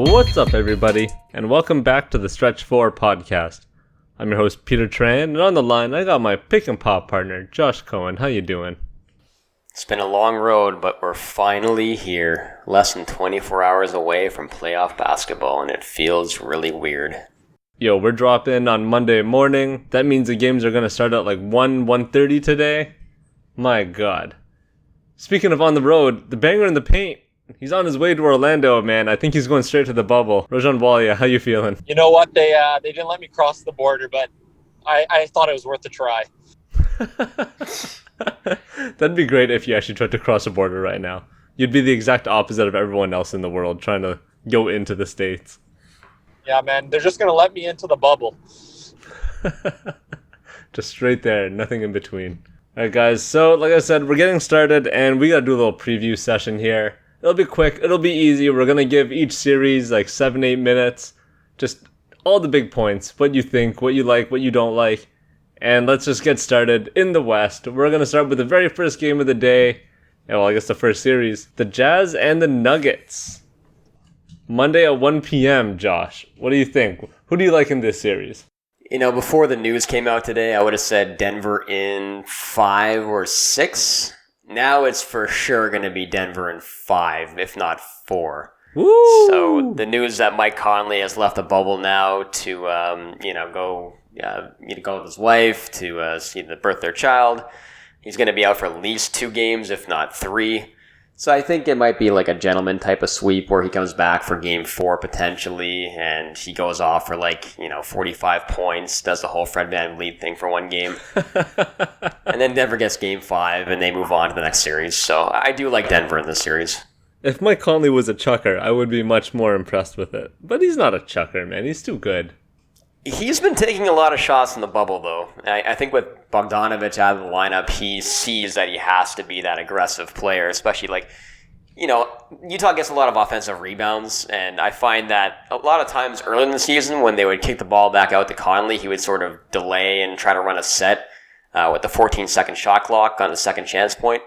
What's up, everybody, and welcome back to the Stretch 4 podcast. I'm your host, Peter Tran, and on the line, I got my pick and pop partner, Josh Cohen. How you doing? It's been a long road, but we're finally here, less than 24 hours away from playoff basketball, and it feels really weird. Yo, we're dropping on Monday morning. That means the games are going to start at like 1:30 today. My God. Speaking of on the road, the banger in the paint. He's on his way to Orlando, man. I think he's going straight to the bubble. Rajan Walia, how you feeling? You know what? They didn't let me cross the border, but I thought it was worth a try. That'd be great if you actually tried to cross the border right now. You'd be the exact opposite of everyone else in the world trying to go into the States. Yeah, man. They're just going to let me into the bubble. Just straight there, nothing in between. Alright, guys. So, like I said, we're getting started, and we got to do a little preview session here. It'll be quick. It'll be easy. We're going to give each series like 7-8 minutes. Just all the big points. What you think, what you like, what you don't like. And let's just get started in the West. We're going to start with the very first game of the day. Well, I guess the first series. The Jazz and the Nuggets. Monday at 1 p.m., Josh. What do you think? Who do you like in this series? You know, before the news came out today, I would have said Denver in 5 or 6. Now it's for sure going to be Denver in 5, if not 4. Woo! So the news that Mike Conley has left the bubble now to, go with his wife to see the birth of their child. He's going to be out for at least 2 games, if not 3. So I think it might be like a gentleman type of sweep where he comes back for game 4 potentially, and he goes off for 45 points, does the whole Fred VanVleet thing for 1 game. And then Denver gets game 5, and they move on to the next series. So I do like Denver in this series. If Mike Conley was a chucker, I would be much more impressed with it. But he's not a chucker, man. He's too good. He's been taking a lot of shots in the bubble, though. I think with Bogdanovic out of the lineup, he sees that he has to be that aggressive player, especially Utah gets a lot of offensive rebounds, and I find that a lot of times early in the season when they would kick the ball back out to Conley, he would sort of delay and try to run a set with the 14-second shot clock on the second chance point.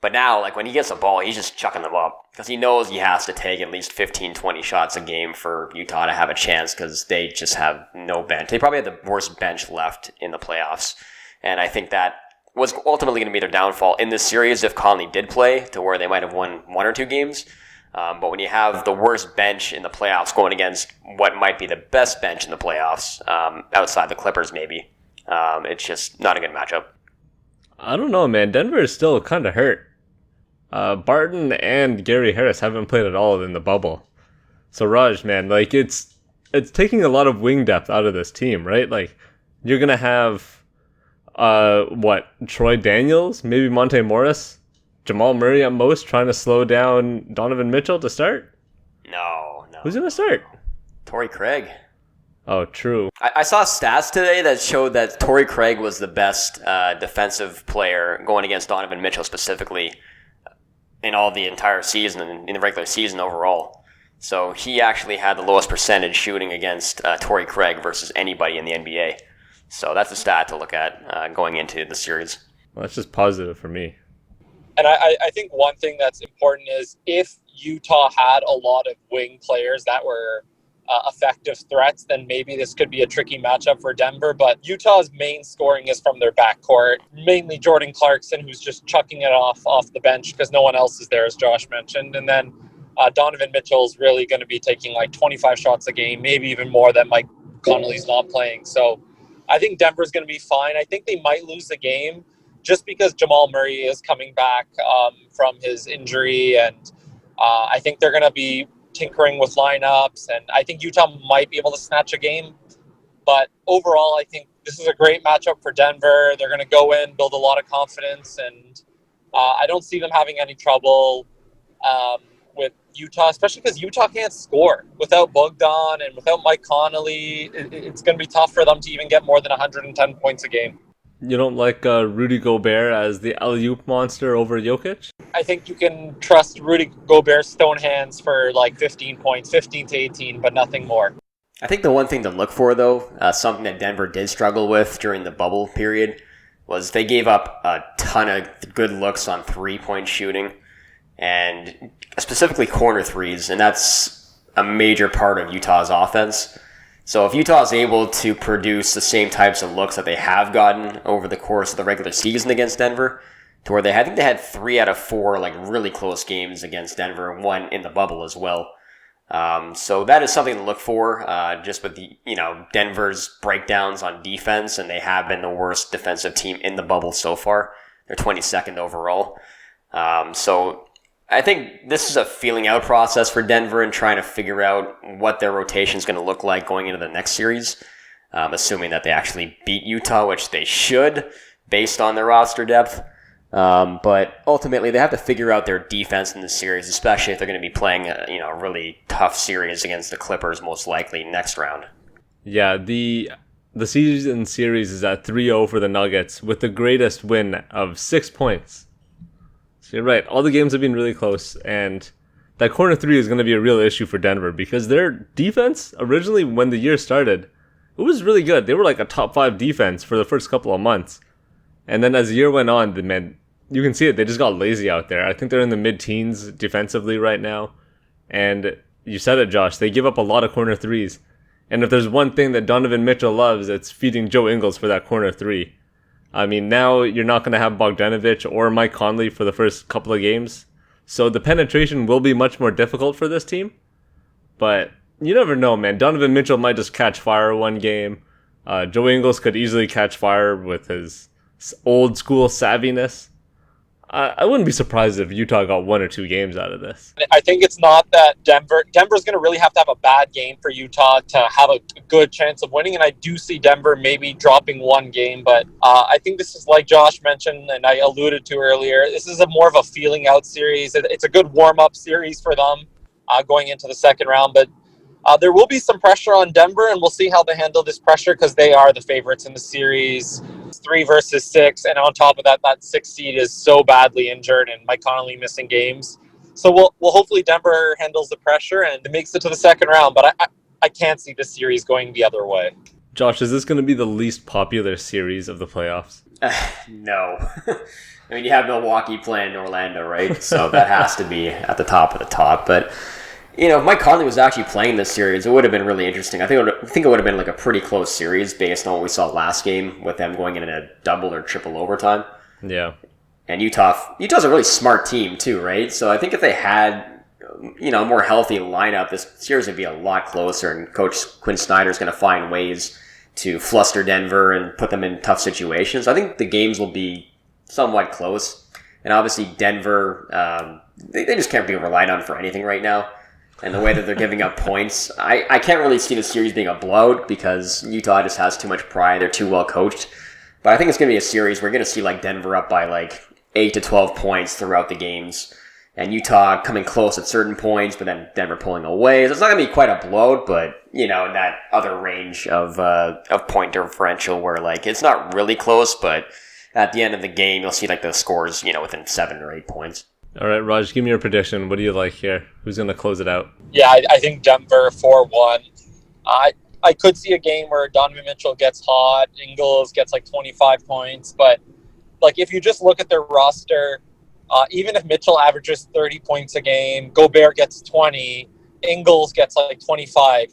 But now, when he gets the ball, he's just chucking them up because he knows he has to take at least 15, 20 shots a game for Utah to have a chance because they just have no bench. They probably have the worst bench left in the playoffs. And I think that was ultimately going to be their downfall in this series if Conley did play to where they might have won 1 or 2 games. But when you have the worst bench in the playoffs going against what might be the best bench in the playoffs, outside the Clippers maybe, it's just not a good matchup. I don't know, man. Denver is still kind of hurt. Barton and Gary Harris haven't played at all in the bubble. So Raj, man, it's taking a lot of wing depth out of this team, right? You're gonna have Troy Daniels, maybe Monte Morris, Jamal Murray at most, trying to slow down Donovan Mitchell to start? No. Who's gonna start? Torrey Craig. Oh, true. I saw stats today that showed that Torrey Craig was the best defensive player going against Donovan Mitchell specifically in all the entire season and in the regular season overall. So he actually had the lowest percentage shooting against Torrey Craig versus anybody in the NBA. So that's a stat to look at going into the series. Well, that's just positive for me. And I think one thing that's important is if Utah had a lot of wing players that were effective threats, then maybe this could be a tricky matchup for Denver. But Utah's main scoring is from their backcourt, mainly Jordan Clarkson, who's just chucking it off the bench because no one else is there, as Josh mentioned. And then Donovan Mitchell's really going to be taking 25 shots a game, maybe even more than Mike Conley's not playing. So I think Denver's going to be fine. I think they might lose the game just because Jamal Murray is coming back from his injury. And I think they're going to be tinkering with lineups, and I think Utah might be able to snatch a game. But overall, I think this is a great matchup for Denver. They're going to go in, build a lot of confidence, and I don't see them having any trouble with Utah, especially because Utah can't score. Without Bogdan and without Mike Conley, it's going to be tough for them to even get more than 110 points a game. You don't like Rudy Gobert as the alley-oop monster over Jokic? I think you can trust Rudy Gobert's stone hands for 15 points, 15 to 18, but nothing more. I think the one thing to look for, though, something that Denver did struggle with during the bubble period, was they gave up a ton of good looks on three-point shooting, and specifically corner threes, and that's a major part of Utah's offense. So if Utah is able to produce the same types of looks that they have gotten over the course of the regular season against Denver, to where I think they had 3 out of 4 like really close games against Denver, and 1 in the bubble as well. So that is something to look for, just with the, Denver's breakdowns on defense, and they have been the worst defensive team in the bubble so far. They're 22nd overall. So I think this is a feeling out process for Denver and trying to figure out what their rotation is going to look like going into the next series, assuming that they actually beat Utah, which they should based on their roster depth. But ultimately, they have to figure out their defense in the series, especially if they're going to be playing a really tough series against the Clippers, most likely next round. Yeah, the season series is at 3-0 for the Nuggets with the greatest win of 6 points. So you're right, all the games have been really close, and that corner 3 is going to be a real issue for Denver because their defense, originally when the year started, it was really good. They were like a top 5 defense for the first couple of months. And then as the year went on, you can see it, they just got lazy out there. I think they're in the mid-teens defensively right now. And you said it, Josh, they give up a lot of corner 3s. And if there's one thing that Donovan Mitchell loves, it's feeding Joe Ingles for that corner 3. I mean, now you're not going to have Bogdanovic or Mike Conley for the first couple of games. So the penetration will be much more difficult for this team. But you never know, man. Donovan Mitchell might just catch fire one game. Joe Ingles could easily catch fire with his old school savviness. I wouldn't be surprised if Utah got 1 or 2 games out of this. I think it's not that Denver's going to really have to have a bad game for Utah to have a good chance of winning. And I do see Denver maybe dropping 1 game. But I think this is like Josh mentioned and I alluded to earlier. This is more of a feeling out series. It's a good warm-up series for them going into the second round. But there will be some pressure on Denver, and we'll see how they handle this pressure because they are the favorites in the series. It's 3 versus 6, and on top of that, that 6th seed is so badly injured and Mike Conley missing games. So we'll hopefully Denver handles the pressure and makes it to the second round, but I can't see this series going the other way. Josh, is this going to be the least popular series of the playoffs? No. I mean, you have Milwaukee playing Orlando, right? So that has to be at the top of the top, but if Mike Conley was actually playing this series, it would have been really interesting. I think it would have been like a pretty close series based on what we saw last game with them going in a double or triple overtime. Yeah. And Utah's a really smart team too, right? So I think if they had, a more healthy lineup, this series would be a lot closer, and Coach Quinn Snyder's going to find ways to fluster Denver and put them in tough situations. I think the games will be somewhat close. And obviously Denver, they just can't be relied on for anything right now. And the way that they're giving up points, I can't really see the series being a blowout because Utah just has too much pride. They're too well coached. But I think it's going to be a series we're going to see like Denver up by like 8 to 12 points throughout the games. And Utah coming close at certain points, but then Denver pulling away. So it's not going to be quite a blowout, but, in that other range of point differential where like it's not really close, but at the end of the game, you'll see like the scores, within 7 or 8 points. All right, Raj, give me your prediction. What do you like here? Who's going to close it out? Yeah, I think Denver 4-1. I could see a game where Donovan Mitchell gets hot, Ingles gets like 25 points, but like if you just look at their roster, even if Mitchell averages 30 points a game, Gobert gets 20, Ingles gets like 25,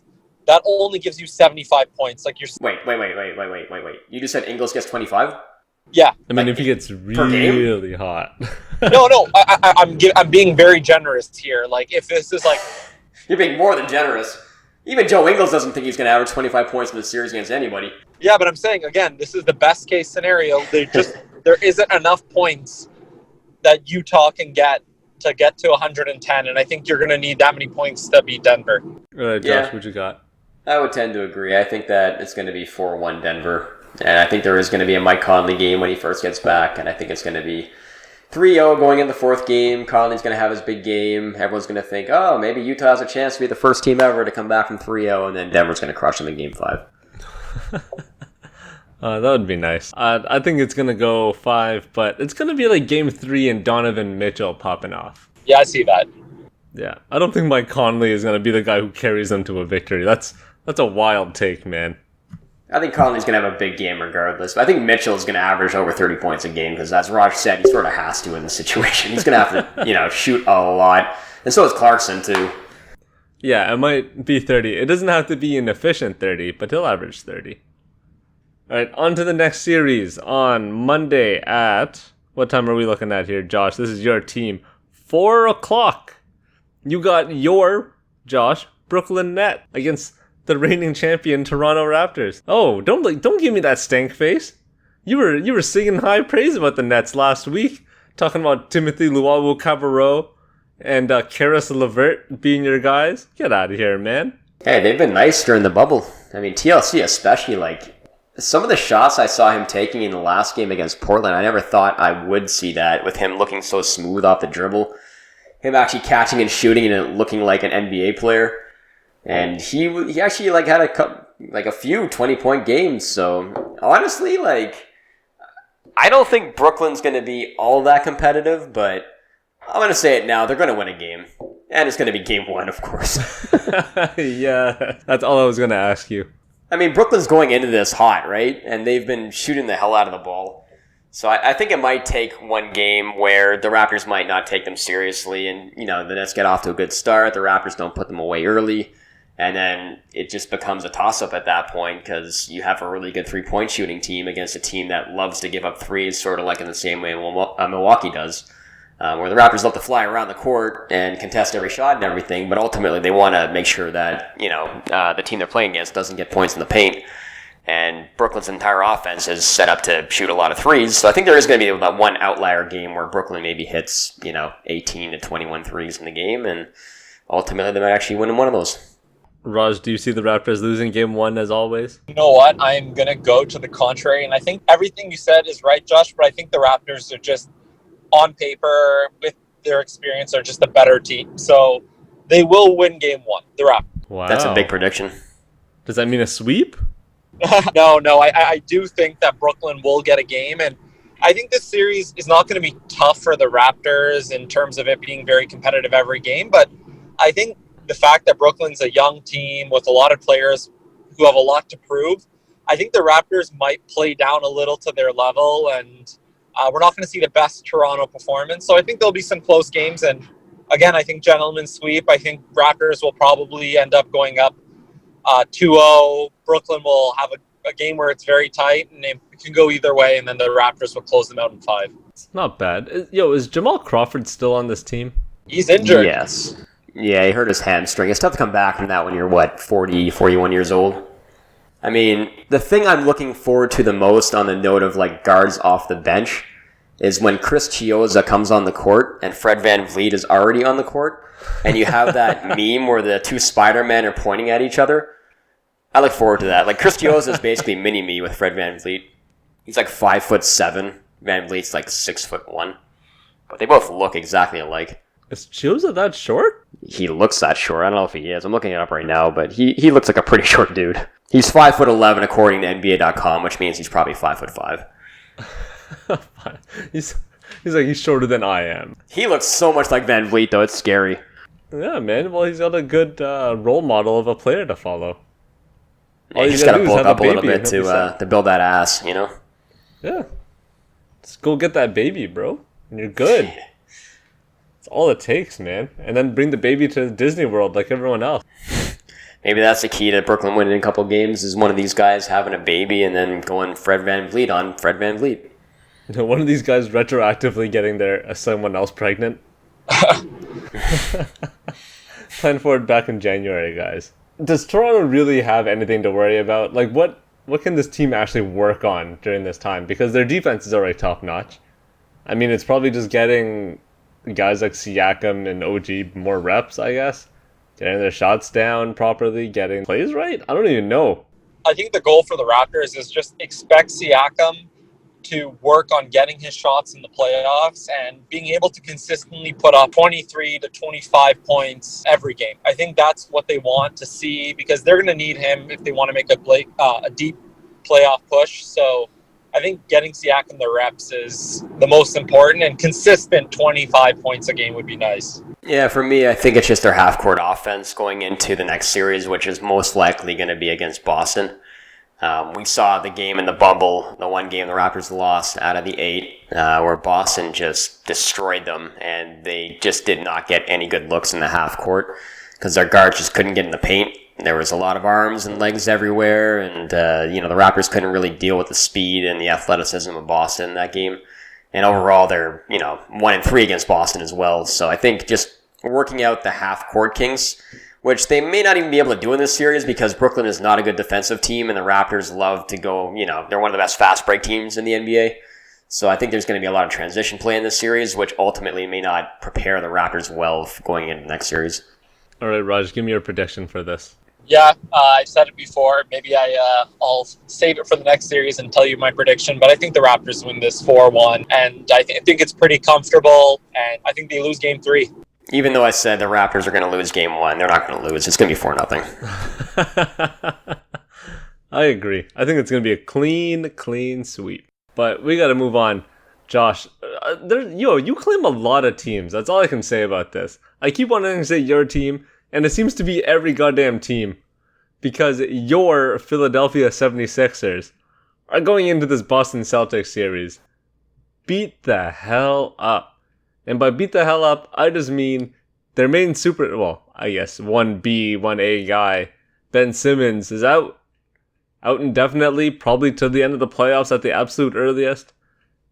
that only gives you 75 points. Like you're Wait. You just said Ingles gets 25? Yeah. I mean, if he gets really hot. No. I'm being very generous here. Like, if this is like... You're being more than generous. Even Joe Ingles doesn't think he's going to average 25 points in the series against anybody. Yeah, but I'm saying, again, this is the best case scenario. There isn't enough points that Utah can get to 110, and I think you're going to need that many points to beat Denver. All right, Josh, what you got? I would tend to agree. I think that it's going to be 4-1 Denver. And I think there is going to be a Mike Conley game when he first gets back. And I think it's going to be 3-0 going in the 4th game. Conley's going to have his big game. Everyone's going to think, oh, maybe Utah has a chance to be the first team ever to come back from 3-0. And then Denver's going to crush them in game 5. That would be nice. I think it's going to go 5, but it's going to be like game 3 and Donovan Mitchell popping off. Yeah, I see that. Yeah, I don't think Mike Conley is going to be the guy who carries them to a victory. That's a wild take, man. I think Conley's going to have a big game regardless. But I think Mitchell's going to average over 30 points a game because, as Raj said, he sort of has to in the situation. He's going to have to, shoot a lot. And so is Clarkson, too. Yeah, it might be 30. It doesn't have to be an efficient 30, but he'll average 30. All right, on to the next series on Monday at... What time are we looking at here, Josh? This is your team. 4 o'clock. You got your, Josh, Brooklyn Net against the reigning champion Toronto Raptors. Oh, don't give me that stank face. You were singing high praise about the Nets last week, talking about Timothy Luwawu-Cabarrot and Karis LeVert being your guys. Get out of here, man. Hey, they've been nice during the bubble. I mean, TLC especially, like, some of the shots I saw him taking in the last game against Portland, I never thought I would see that, with him looking so smooth off the dribble. Him actually catching and shooting and it looking like an NBA player. And he actually like had a few 20-point games. So honestly, like, I don't think Brooklyn's going to be all that competitive, but I'm going to say it now. They're going to win a game. And it's going to be game 1, of course. Yeah, that's all I was going to ask you. I mean, Brooklyn's going into this hot, right? And they've been shooting the hell out of the ball. So I think it might take one game where the Raptors might not take them seriously and, you know, the Nets get off to a good start. The Raptors don't put them away early. And then it just becomes a toss-up at that point because you have a really good three-point shooting team against a team that loves to give up threes, sort of like in the same way Milwaukee does, where the Raptors love to fly around the court and contest every shot and everything, but ultimately they want to make sure that, you know, the team they're playing against doesn't get points in the paint. And Brooklyn's entire offense is set up to shoot a lot of threes. So I think there is going to be that one outlier game where Brooklyn maybe hits, 18 to 21 threes in the game. And ultimately, they might actually win one of those. Raj, do you see the Raptors losing game 1 as always? You know what? I'm going to go to the contrary. And I think everything you said is right, Josh. But I think the Raptors are just, on paper, with their experience, are just a better team. So they will win game 1, the Raptors. Wow. That's a big prediction. Does that mean a sweep? No. I do think that Brooklyn will get a game, and I think this series is not going to be tough for the Raptors in terms of it being very competitive every game, but I think the fact that Brooklyn's a young team with a lot of players who have a lot to prove, I think the Raptors might play down a little to their level, and we're not going to see the best Toronto performance, so I think there'll be some close games, and again, I think gentlemen's sweep. I think Raptors will probably end up going up 2-0. Brooklyn will have a game where it's very tight, and it can go either way, and then the Raptors will close them out in 5. It's not bad. Is Jamal Crawford still on this team? He's injured. Yes. Yeah, he hurt his hamstring. It's tough to come back from that when you're, 41 years old? I mean, the thing I'm looking forward to the most on the note of, guards off the bench is when Chris Chiozza comes on the court and Fred VanVleet is already on the court, and you have that meme where the two Spider-Men are pointing at each other. I look forward to that. Chris Chiozza is basically mini-me with Fred VanVleet. He's 5'7". VanVleet's 6'1". But they both look exactly alike. Is Chiozza that short? He looks that short. I don't know if he is. I'm looking it up right now, but he looks like a pretty short dude. He's 5'11" according to NBA.com, which means he's probably 5'5". He's shorter than I am. He looks so much like VanVleet, though. It's scary. Yeah, man. Well, he's got a good role model of a player to follow. Yeah, you just got to bulk up a little bit to build that ass, Yeah. Just go get that baby, bro. And you're good. That's all it takes, man. And then bring the baby to Disney World like everyone else. Maybe that's the key to Brooklyn winning a couple games is one of these guys having a baby and then going Fred VanVleet on Fred VanVleet. One of these guys retroactively getting someone else pregnant. Plan for it back in January, guys. Does Toronto really have anything to worry about? What can this team actually work on during this time? Because their defense is already top-notch. I mean, it's probably just getting guys like Siakam and OG more reps, I guess. Getting their shots down properly, getting plays right? I don't even know. I think the goal for the Raptors is just expect Siakam to work on getting his shots in the playoffs and being able to consistently put up 23 to 25 points every game. I think that's what they want to see because they're going to need him if they want to make a deep playoff push. So I think getting Siakam the reps is the most important, and consistent 25 points a game would be nice. Yeah, for me, I think it's just their half-court offense going into the next series, which is most likely going to be against Boston. We saw the game in the bubble, the one game the Raptors lost out of the 8, where Boston just destroyed them, and they just did not get any good looks in the half court because their guards just couldn't get in the paint. There was a lot of arms and legs everywhere, and the Raptors couldn't really deal with the speed and the athleticism of Boston in that game. And overall, they're 1-3 against Boston as well. So I think just working out the half-court kinks, which they may not even be able to do in this series because Brooklyn is not a good defensive team, and the Raptors love to go. They're one of the best fast break teams in the NBA. So I think there's going to be a lot of transition play in this series, which ultimately may not prepare the Raptors well going into the next series. All right, Raj, give me your prediction for this. Yeah, I said it before. Maybe I'll save it for the next series and tell you my prediction. But I think the Raptors win this 4-1. And I think it's pretty comfortable. And I think they lose game 3. Even though I said the Raptors are going to lose game 1, they're not going to lose. It's going to be 4-0. I agree. I think it's going to be a clean sweep. But we got to move on. Josh, you claim a lot of teams. That's all I can say about this. I keep wanting to say your team, and it seems to be every goddamn team, because your Philadelphia 76ers are going into this Boston Celtics series. Beat the hell up. And by beat the hell up, I just mean their main 1B, 1A guy, Ben Simmons, is out indefinitely, probably to the end of the playoffs at the absolute earliest.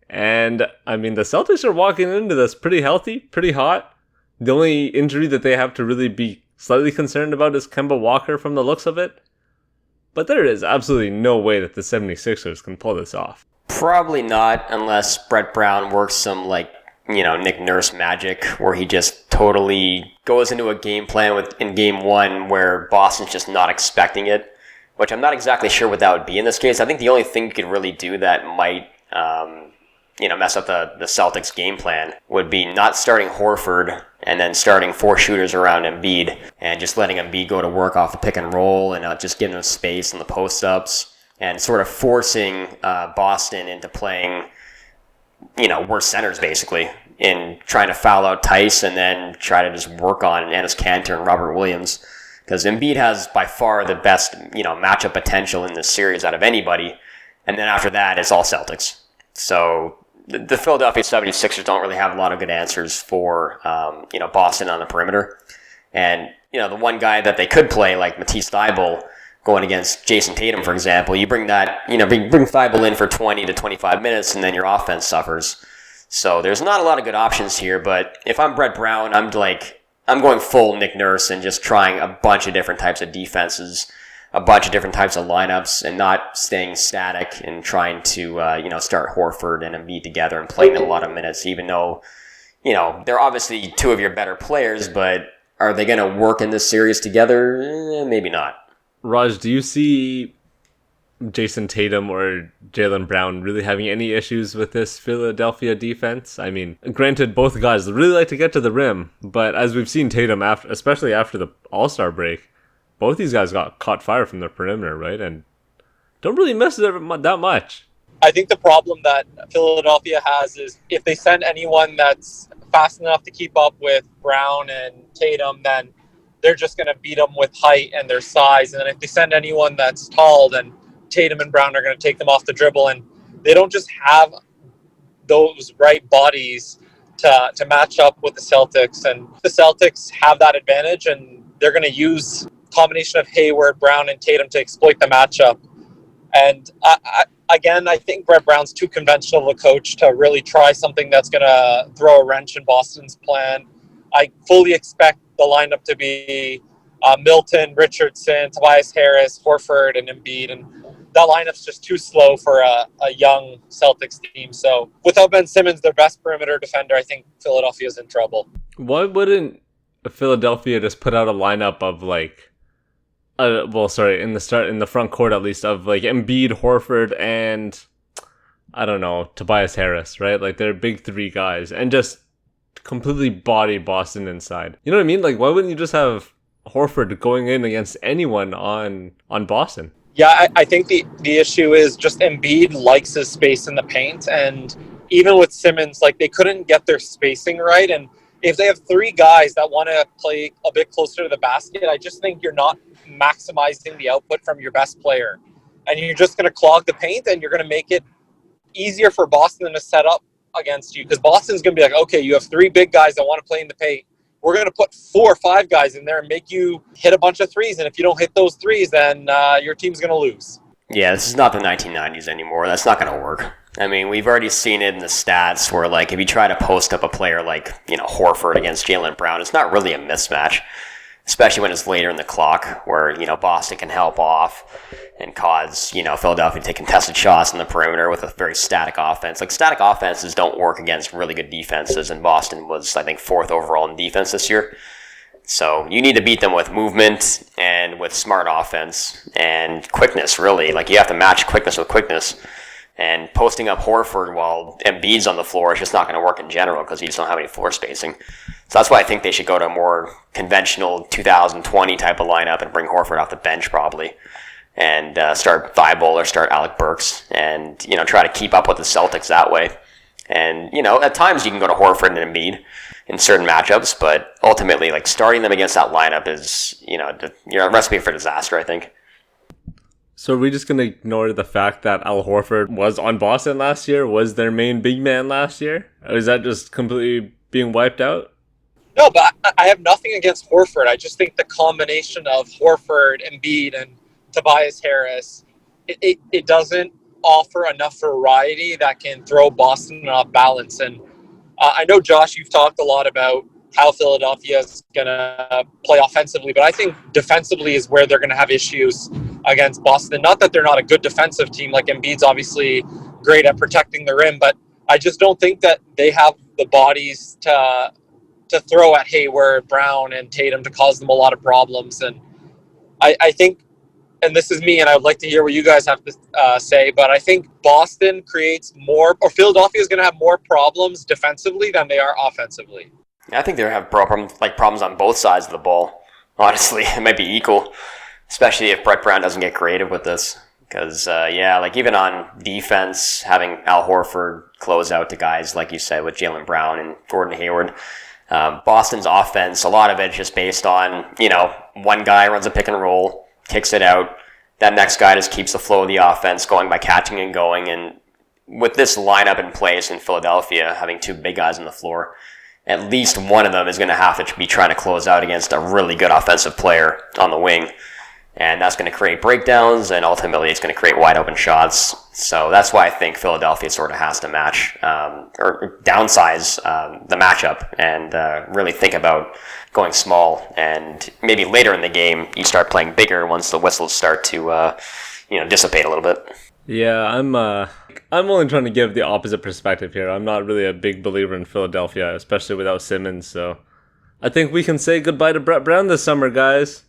And, I mean, the Celtics are walking into this pretty healthy, pretty hot. The only injury that they have to really be slightly concerned about is Kemba Walker from the looks of it. But there is absolutely no way that the 76ers can pull this off. Probably not, unless Brett Brown works some, Nick Nurse magic, where he just totally goes into a game plan in game 1 where Boston's just not expecting it, which I'm not exactly sure what that would be in this case. I think the only thing you could really do that might mess up the Celtics game plan would be not starting Horford and then starting 4 shooters around Embiid and just letting Embiid go to work off the pick and roll and just giving him space in the post-ups and sort of forcing Boston into playing, worse centers basically, in trying to foul out Tice and then try to just work on Enes Kanter and Robert Williams. Because Embiid has by far the best, matchup potential in this series out of anybody. And then after that, it's all Celtics. So the Philadelphia 76ers don't really have a lot of good answers for, Boston on the perimeter. And, the one guy that they could play, like Matisse Thybulle, going against Jason Tatum, for example, you bring that, bring Thybulle in for 20 to 25 minutes, and then your offense suffers. So there's not a lot of good options here, but if I'm Brett Brown, I'm going full Nick Nurse and just trying a bunch of different types of defenses, a bunch of different types of lineups, and not staying static and trying to, start Horford and Embiid together and playing them a lot of minutes, even though, they're obviously 2 of your better players, but are they going to work in this series together? Maybe not. Raj, do you see Jason Tatum or Jaylen Brown really having any issues with this Philadelphia defense? I mean, granted, both guys really like to get to the rim, but as we've seen Tatum, especially after the All-Star break, both these guys got caught fire from the perimeter, right? And don't really miss it that much. I think the problem that Philadelphia has is if they send anyone that's fast enough to keep up with Brown and Tatum, then they're just going to beat them with height and their size. And then if they send anyone that's tall, then Tatum and Brown are going to take them off the dribble. And they don't just have those right bodies to match up with the Celtics. And the Celtics have that advantage, and they're going to use a combination of Hayward, Brown, and Tatum to exploit the matchup. And I think Brett Brown's too conventional of a coach to really try something that's going to throw a wrench in Boston's plan. I fully expect the lineup to be Milton, Richardson, Tobias Harris, Horford, and Embiid. And that lineup's just too slow for a young Celtics team. So without Ben Simmons, their best perimeter defender, I think Philadelphia's in trouble. Why wouldn't Philadelphia just put out a lineup of in the front court at least, of Embiid, Horford, and I don't know, Tobias Harris, right? They're big 3 guys, and just completely body Boston inside. You know what I mean? Why wouldn't you just have Horford going in against anyone on Boston? Yeah, I think the issue is just Embiid likes his space in the paint, and even with Simmons, they couldn't get their spacing right. And if they have 3 guys that want to play a bit closer to the basket, I just think you're not maximizing the output from your best player. And you're just going to clog the paint, and you're going to make it easier for Boston to set up against you, because Boston's going to be okay, you have 3 big guys that want to play in the paint. we're going to put 4 or 5 guys in there and make you hit a bunch of threes. And if you don't hit those threes, then your team's going to lose. Yeah, this is not the 1990s anymore. That's not going to work. I mean, we've already seen it in the stats where, like, if you try to post up a player like, Horford against Jaylen Brown, it's not really a mismatch, especially when it's later in the clock where, Boston can help off and cause, Philadelphia to take contested shots in the perimeter with a very static offense. Like, static offenses don't work against really good defenses, and Boston was, I think, 4th overall in defense this year. So you need to beat them with movement and with smart offense and quickness, really. Like, you have to match quickness with quickness. And posting up Horford while Embiid's on the floor is just not going to work in general because you just don't have any floor spacing. So that's why I think they should go to a more conventional 2020 type of lineup and bring Horford off the bench probably. And start Thibault or start Alec Burks and, try to keep up with the Celtics that way. And, at times you can go to Horford and Embiid in certain matchups, but ultimately, like, starting them against that lineup is, you're a recipe for disaster, I think. So are we just going to ignore the fact that Al Horford was on Boston last year, was their main big man last year? Or is that just completely being wiped out? No, but I have nothing against Horford. I just think the combination of Horford, Embiid, and Tobias Harris, it doesn't offer enough variety that can throw Boston off balance. And I know, Josh, you've talked a lot about how Philadelphia is going to play offensively, but I think defensively is where they're going to have issues against Boston. Not that they're not a good defensive team, like Embiid's obviously great at protecting the rim, but I just don't think that they have the bodies to throw at Hayward, Brown, and Tatum to cause them a lot of problems. And I think, and this is me, and I would like to hear what you guys have to say, but I think Boston creates more, or Philadelphia is going to have more problems defensively than they are offensively. I think they have problems on both sides of the ball. Honestly, it might be equal, especially if Brett Brown doesn't get creative with this. Because, even on defense, having Al Horford close out to guys, like you said, with Jaylen Brown and Gordon Hayward. Boston's offense, a lot of it is just based on, one guy runs a pick and roll, kicks it out. That next guy just keeps the flow of the offense going by catching and going. And with this lineup in place in Philadelphia, having 2 big guys on the floor, at least one of them is going to have to be trying to close out against a really good offensive player on the wing. And that's going to create breakdowns, and ultimately it's going to create wide open shots. So that's why I think Philadelphia sort of has to match or downsize the matchup and really think about going small. And maybe later in the game, you start playing bigger once the whistles start to dissipate a little bit. Yeah, I'm only trying to give the opposite perspective here. I'm not really a big believer in Philadelphia, especially without Simmons. So I think we can say goodbye to Brett Brown this summer, guys.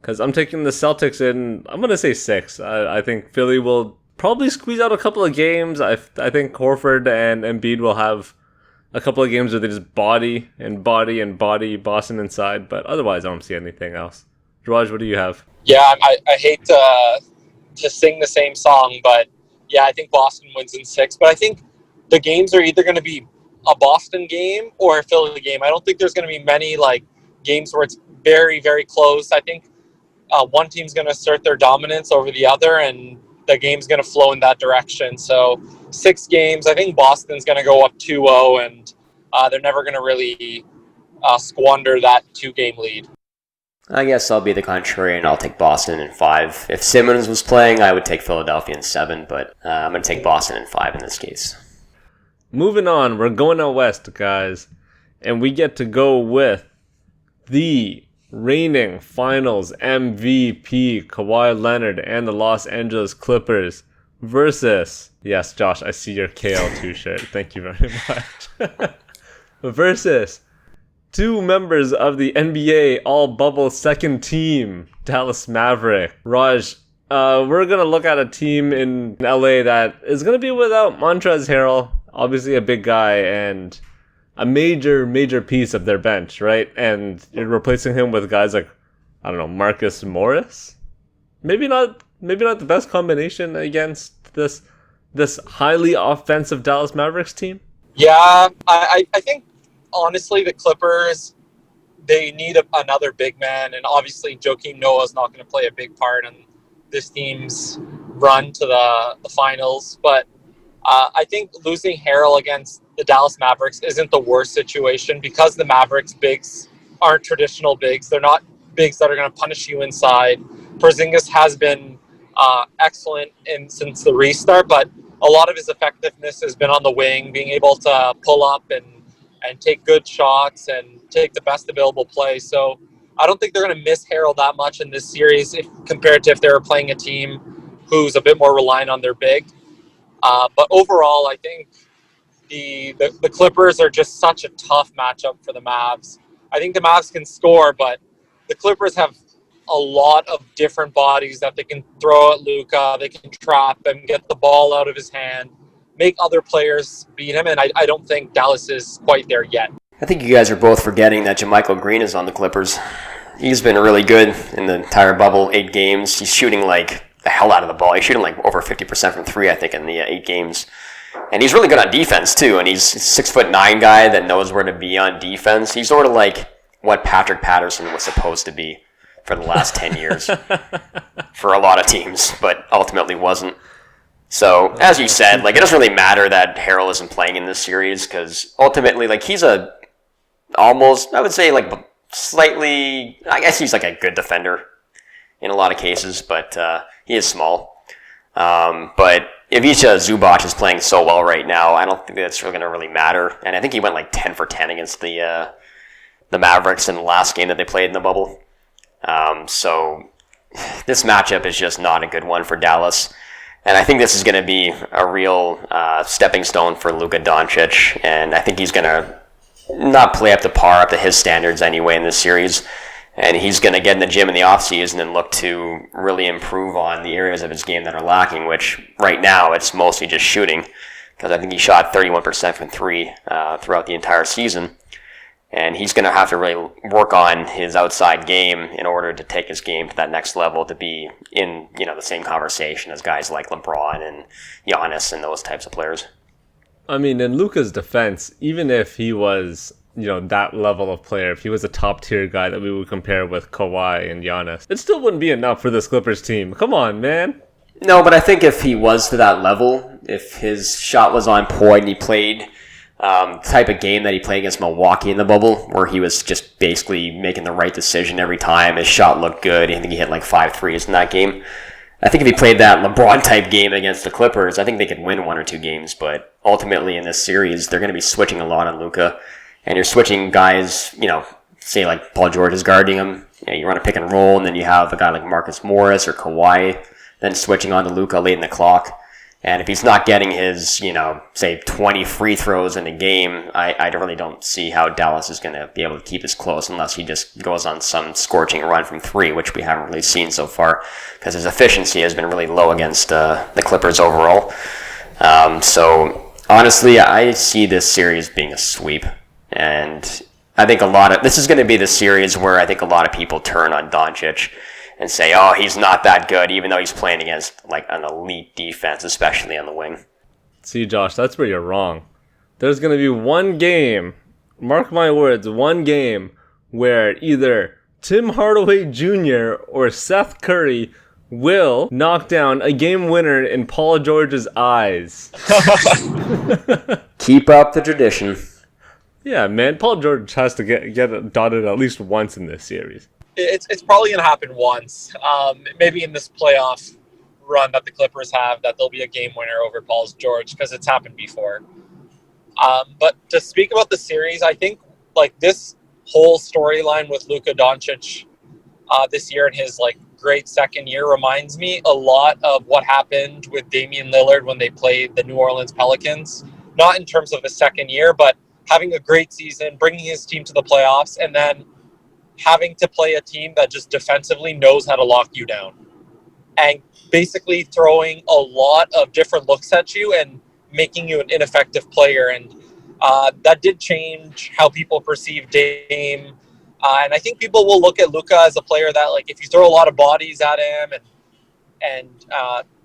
Because I'm taking the Celtics in, I'm going to say 6. I think Philly will probably squeeze out a couple of games. I think Horford and Embiid will have a couple of games where they just body Boston inside. But otherwise, I don't see anything else. Raj, what do you have? Yeah, I hate to sing the same song, but yeah, I think Boston wins in 6. But I think the games are either going to be a Boston game or a Philly game. I don't think there's going to be many games where it's very, very close. I think one team's going to assert their dominance over the other, and the game's going to flow in that direction. So 6 games, I think Boston's going to go up 2-0, and they're never going to really squander that 2-game lead. I guess I'll be the contrarian. I'll take Boston in 5. If Simmons was playing, I would take Philadelphia in 7, but I'm going to take Boston in 5 in this case. Moving on, we're going out west, guys, and we get to go with the reigning finals MVP Kawhi Leonard and the Los Angeles Clippers versus, yes, Josh, I see your KL2 shirt. Thank you very much. Versus 2 members of the NBA all-bubble second team, Dallas Maverick. Raj, we're going to look at a team in LA that is going to be without Montrezl Harrell, obviously a big guy, and a major piece of their bench, right? And you're replacing him with guys like, I don't know, Marcus Morris? Maybe not the best combination against this highly offensive Dallas Mavericks team. Yeah, I think, honestly, the Clippers, they need another big man, and obviously Joakim Noah is not going to play a big part in this team's run to the finals. But I think losing Harrell against the Dallas Mavericks isn't the worst situation because the Mavericks bigs aren't traditional bigs. They're not bigs that are going to punish you inside. Porzingis has been excellent since the restart, but a lot of his effectiveness has been on the wing, being able to pull up and take good shots and take the best available play. So I don't think they're going to miss Harrell that much in this series compared to if they were playing a team who's a bit more reliant on their big. But overall, I think the Clippers are just such a tough matchup for the Mavs. I think the Mavs can score, but the Clippers have a lot of different bodies that they can throw at Luka. They can trap him, get the ball out of his hand, make other players beat him, and I don't think Dallas is quite there yet. I think you guys are both forgetting that JaMychal Green is on the Clippers. He's been really good in the entire bubble, 8 games. He's shooting like the hell out of the ball. He's shooting like over 50% from 3, I think, in the 8 games. And he's really good on defense, too. And he's a 6'9" guy that knows where to be on defense. He's sort of like what Patrick Patterson was supposed to be for the last 10 years for a lot of teams, but ultimately wasn't. So, as you said, like, it doesn't really matter that Harrell isn't playing in this series because ultimately, like, he's almost, I would say, like, slightly, I guess he's like a good defender in a lot of cases, but he is small. But Ivica Zubac is playing so well right now, I don't think that's really going to really matter. And I think he went like 10 for 10 against the Mavericks in the last game that they played in the bubble. So this matchup is just not a good one for Dallas. And I think this is going to be a real stepping stone for Luka Doncic. And I think he's going to not play up to par, up to his standards anyway in this series. And he's going to get in the gym in the offseason and look to really improve on the areas of his game that are lacking, which right now it's mostly just shooting. Because I think he shot 31% from 3 throughout the entire season. And he's going to have to really work on his outside game in order to take his game to that next level, to be in, the same conversation as guys like LeBron and Giannis and those types of players. I mean, in Luka's defense, even if he was, that level of player, if he was a top tier guy that we would compare with Kawhi and Giannis, it still wouldn't be enough for this Clippers team. Come on, man. No, but I think if he was to that level, if his shot was on point and he played the type of game that he played against Milwaukee in the bubble, where he was just basically making the right decision every time, his shot looked good, I think he hit like 5 threes in that game. I think if he played that LeBron-type game against the Clippers, I think they could win 1 or 2 games, but ultimately in this series, they're going to be switching a lot on Luka, and you're switching guys, say like Paul George is guarding him, you run a pick and roll, and then you have a guy like Marcus Morris or Kawhi, then switching on to Luka late in the clock. And if he's not getting his, say 20 free throws in a game, I really don't see how Dallas is going to be able to keep this close unless he just goes on some scorching run from 3, which we haven't really seen so far because his efficiency has been really low against the Clippers overall. So honestly, I see this series being a sweep. And I think this is going to be the series where I think a lot of people turn on Doncic and say, oh, he's not that good, even though he's playing against like an elite defense, especially on the wing. See, Josh, that's where you're wrong. There's going to be one game, mark my words, one game where either Tim Hardaway Jr. or Seth Curry will knock down a game winner in Paul George's eyes. Keep up the tradition. Yeah, man, Paul George has to get dotted at least once in this series. It's probably going to happen once. Maybe in this playoff run that the Clippers have, that there'll be a game winner over Paul George because it's happened before. But to speak about the series, I think like this whole storyline with Luka Doncic this year in his like great second year reminds me a lot of what happened with Damian Lillard when they played the New Orleans Pelicans. Not in terms of his second year, but having a great season, bringing his team to the playoffs, and then having to play a team that just defensively knows how to lock you down and basically throwing a lot of different looks at you and making you an ineffective player. And that did change how people perceive Dame. And I think people will look at Luka as a player that, like, if you throw a lot of bodies at him and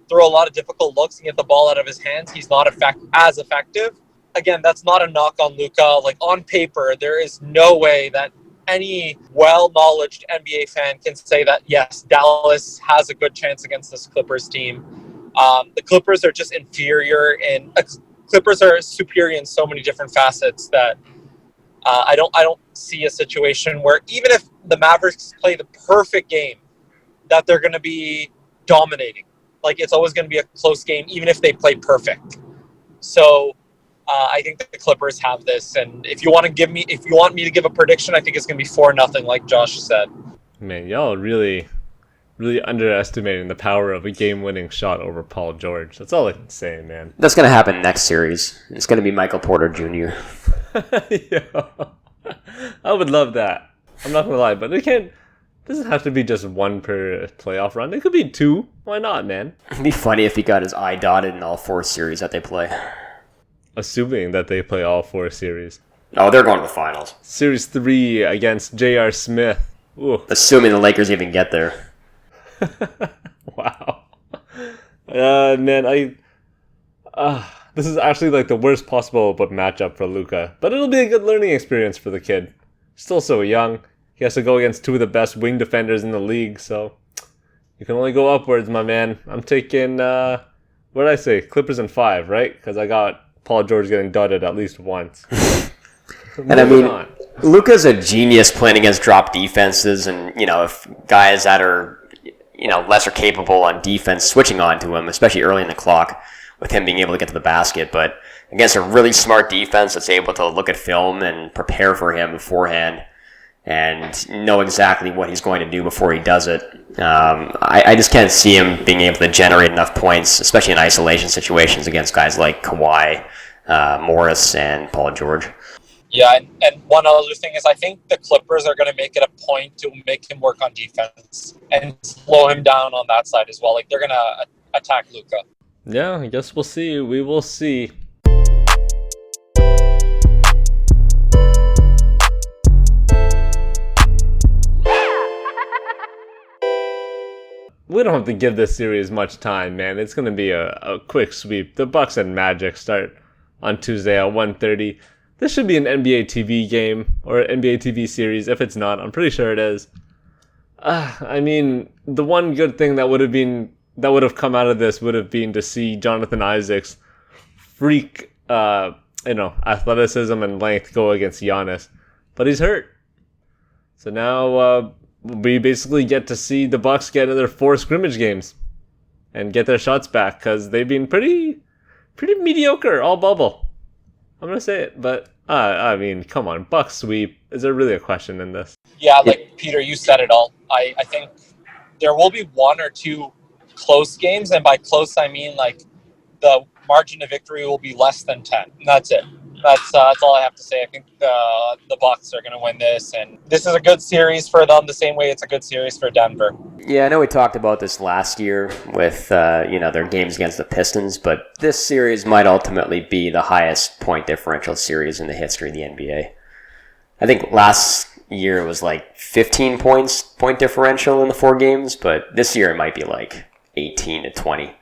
throw a lot of difficult looks and get the ball out of his hands, he's not as effective. Again, that's not a knock on Luka. Like, on paper, there is no way that any well-knowledged NBA fan can say that, yes, Dallas has a good chance against this Clippers team. The Clippers are just inferior, and Clippers are superior in so many different facets that I don't see a situation where even if the Mavericks play the perfect game, that they're going to be dominating. Like, it's always going to be a close game, even if they play perfect. So I think that the Clippers have this. And if you want me to give a prediction, I think it's going to be 4-0, like Josh said. Man, y'all really underestimating the power of a game-winning shot over Paul George. That's all I can say, man. That's going to happen next series. It's going to be Michael Porter Jr. Yeah. I would love that. I'm not going to lie, but it doesn't have to be just one per playoff run. It could be 2. Why not, man? It'd be funny if he got his eye dotted in all 4 series that they play. Assuming that they play all 4 series. Oh, they're going to the finals. Series 3 against J.R. Smith. Ooh. Assuming the Lakers even get there. Wow. Man, this is actually like the worst possible matchup for Luka. But it'll be a good learning experience for the kid. Still so young. He has to go against 2 of the best wing defenders in the league, so you can only go upwards, my man. I'm taking, what did I say? Clippers in 5, right? Because I got Paul George getting dotted at least once. And I mean, Luka's a genius playing against drop defenses, and, if guys that are, lesser capable on defense switching on to him, especially early in the clock, with him being able to get to the basket. But against a really smart defense that's able to look at film and prepare for him beforehand, and know exactly what he's going to do before he does it. I just can't see him being able to generate enough points, especially in isolation situations against guys like Kawhi, Morris, and Paul George. Yeah, and one other thing is I think the Clippers are going to make it a point to make him work on defense and slow him down on that side as well. Like, they're going to attack Luka. Yeah, I guess we'll see. We will see. We don't have to give this series much time, man. It's going to be a quick sweep. The Bucks and Magic start on Tuesday at 1:30. This should be an NBA TV game or an NBA TV series. If it's not, I'm pretty sure it is. I mean, the one good thing that would have come out of this would have been to see Jonathan Isaac's freak, athleticism and length go against Giannis. But he's hurt. So now we basically get to see the Bucks get another 4 scrimmage games and get their shots back because they've been pretty mediocre all bubble. I'm going to say it, but I mean, come on, Bucks sweep. Is there really a question in this? Yeah, like Peter, you said it all. I think there will be 1 or 2 close games, and by close I mean like the margin of victory will be less than 10. And that's it. That's all I have to say. I think the Bucks are going to win this, and this is a good series for them the same way it's a good series for Denver. Yeah, I know we talked about this last year with their games against the Pistons, but this series might ultimately be the highest point differential series in the history of the NBA. I think last year it was like 15 point differential in the 4 games, but this year it might be like 18 to 20.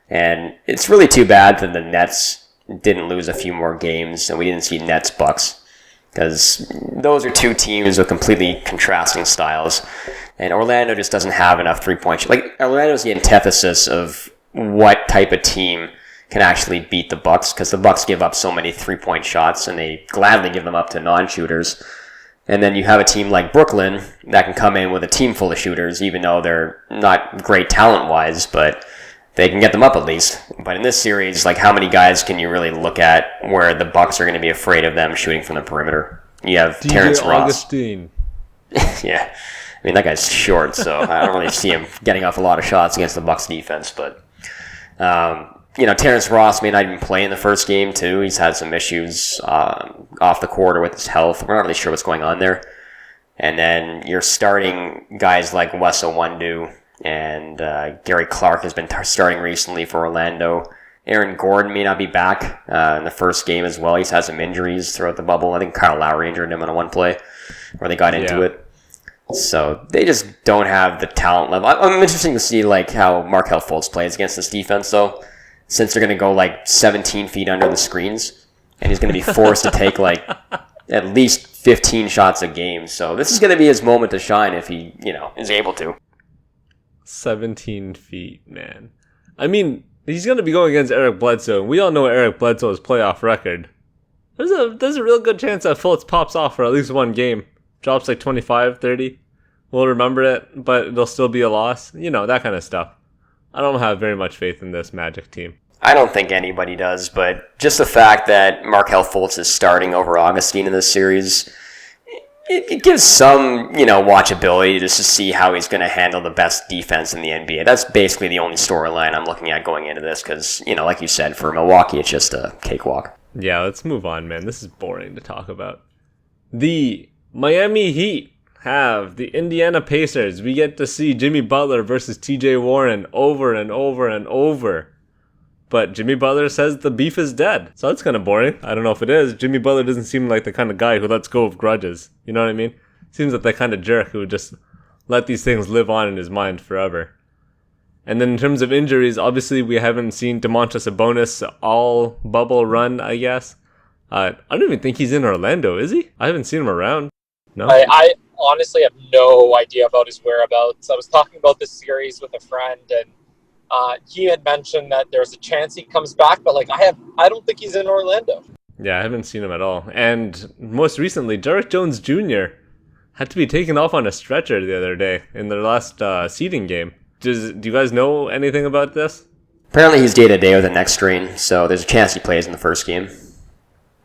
And it's really too bad that the Nets didn't lose a few more games and we didn't see Nets Bucks, because those are 2 teams with completely contrasting styles, and Orlando just doesn't have enough 3-point like Orlando's the antithesis of what type of team can actually beat the Bucks, because the Bucks give up so many 3-point shots and they gladly give them up to non-shooters. And then you have a team like Brooklyn that can come in with a team full of shooters, even though they're not great talent-wise, but they can get them up at least. But in this series, like, how many guys can you really look at where the Bucks are going to be afraid of them shooting from the perimeter? You have DJ Terrence Ross. Augustine. Yeah. I mean, that guy's short, so I don't really see him getting off a lot of shots against the Bucks defense. But, Terrence Ross may not even play in the first game, too. He's had some issues off the court or with his health. We're not really sure what's going on there. And then you're starting guys like Wes Iwundu, and Gary Clark has been starting recently for Orlando. Aaron Gordon may not be back in the first game as well. He's had some injuries throughout the bubble. I think Kyle Lowry injured him on one play where they got into it. So they just don't have the talent level. I'm interested to see like how Markelle Fultz plays against this defense, though, since they're going to go like 17 feet under the screens, and he's going to be forced to take like at least 15 shots a game. So this is going to be his moment to shine if he, is able to. 17 feet, man. I mean, he's going to be going against Eric Bledsoe. We all know Eric Bledsoe's playoff record. There's a real good chance that Fultz pops off for at least one game. Drops like 25, 30. We'll remember it, but it'll still be a loss. You know, that kind of stuff. I don't have very much faith in this Magic team. I don't think anybody does, but just the fact that Markelle Fultz is starting over Augustine in this series, it gives some, watchability just to see how he's going to handle the best defense in the NBA. That's basically the only storyline I'm looking at going into this because, like you said, for Milwaukee, it's just a cakewalk. Yeah, let's move on, man. This is boring to talk about. The Miami Heat have the Indiana Pacers. We get to see Jimmy Butler versus TJ Warren over and over and over. But Jimmy Butler says the beef is dead. So that's kind of boring. I don't know if it is. Jimmy Butler doesn't seem like the kind of guy who lets go of grudges. You know what I mean? Seems like that kind of jerk who would just let these things live on in his mind forever. And then in terms of injuries, obviously we haven't seen Domantas Sabonis all bubble run, I guess. I don't even think he's in Orlando, is he? I haven't seen him around. No? I honestly have no idea about his whereabouts. I was talking about this series with a friend, and he had mentioned that there's a chance he comes back, but I don't think he's in Orlando. Yeah, I haven't seen him at all. And most recently, Derrick Jones Jr. had to be taken off on a stretcher the other day in their last seeding game. Do you guys know anything about this? Apparently he's day-to-day with a neck strain, so there's a chance he plays in the first game.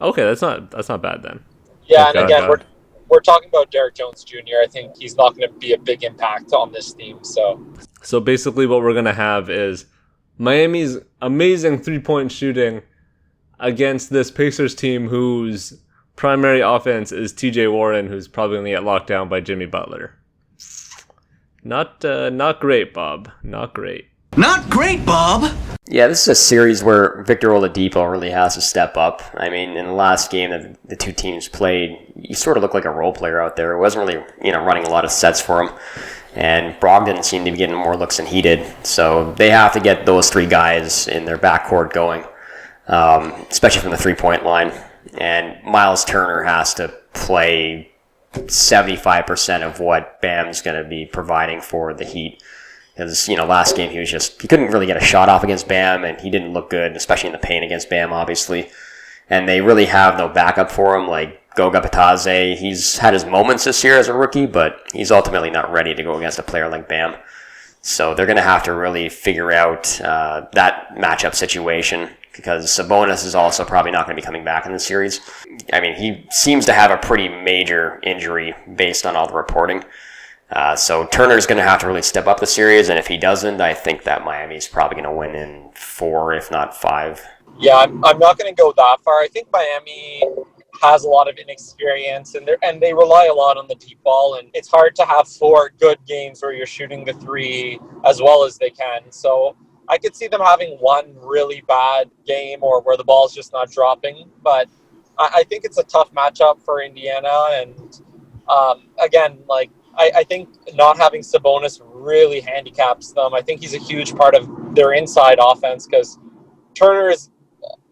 Okay, that's not bad then. Yeah, and again, we're talking about Derrick Jones Jr. I think he's not going to be a big impact on this team. So basically what we're going to have is Miami's amazing three-point shooting against this Pacers team whose primary offense is TJ Warren, who's probably going to get locked down by Jimmy Butler. Not great, Bob. Not great. Not great, Bob! Yeah, this is a series where Victor Oladipo really has to step up. I mean, in the last game that the two teams played, he sort of looked like a role player out there. It wasn't really, running a lot of sets for him. And Brogdon seemed to be getting more looks than he did. So they have to get those three guys in their backcourt going, especially from the three-point line. And Miles Turner has to play 75% of what Bam's going to be providing for the Heat. Because, last game he couldn't really get a shot off against Bam, and he didn't look good, especially in the paint against Bam, obviously. And they really have no backup for him, like Goga Bitadze. He's had his moments this year as a rookie, but he's ultimately not ready to go against a player like Bam. So they're going to have to really figure out that matchup situation, because Sabonis is also probably not going to be coming back in the series. I mean, he seems to have a pretty major injury based on all the reporting. So Turner's going to have to really step up the series, and if he doesn't, I think that Miami's probably going to win in 4, if not 5. Yeah, I'm not going to go that far. I think Miami has a lot of inexperience, and they rely a lot on the deep ball, and it's hard to have 4 good games where you're shooting the 3 as well as they can. So I could see them having one really bad game or where the ball's just not dropping, but I think it's a tough matchup for Indiana, and again, I think not having Sabonis really handicaps them. I think he's a huge part of their inside offense because Turner is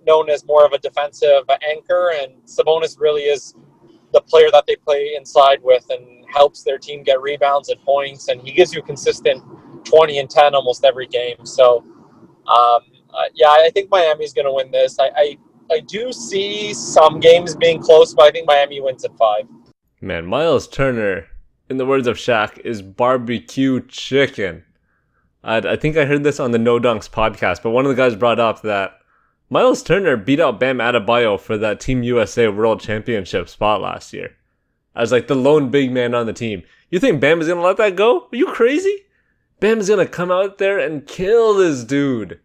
known as more of a defensive anchor, and Sabonis really is the player that they play inside with and helps their team get rebounds and points, and he gives you consistent 20 and 10 almost every game. So, I think Miami's going to win this. I do see some games being close, but I think Miami wins at 5. Man, Miles Turner, in the words of Shaq, is barbecue chicken. I think I heard this on the No Dunks podcast, but one of the guys brought up that Miles Turner beat out Bam Adebayo for that Team USA World Championship spot last year as the lone big man on the team. You think Bam is going to let that go? Are you crazy? Bam is going to come out there and kill this dude.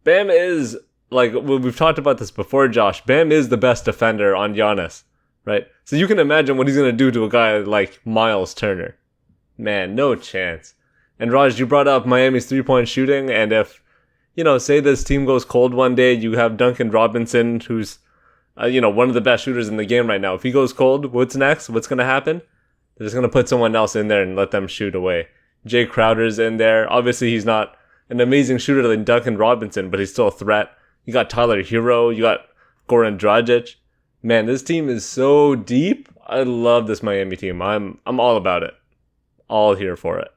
Bam is, we've talked about this before, Josh, Bam is the best defender on Giannis. Right? So you can imagine what he's going to do to a guy like Miles Turner. Man, no chance. And Raj, you brought up Miami's three-point shooting, and if, say this team goes cold one day, you have Duncan Robinson, who's, one of the best shooters in the game right now. If he goes cold, what's next? What's going to happen? They're just going to put someone else in there and let them shoot away. Jay Crowder's in there. Obviously, he's not an amazing shooter like Duncan Robinson, but he's still a threat. You got Tyler Hero. You got Goran Dragic. Man, this team is so deep. I love this Miami team. I'm all about it. All here for it.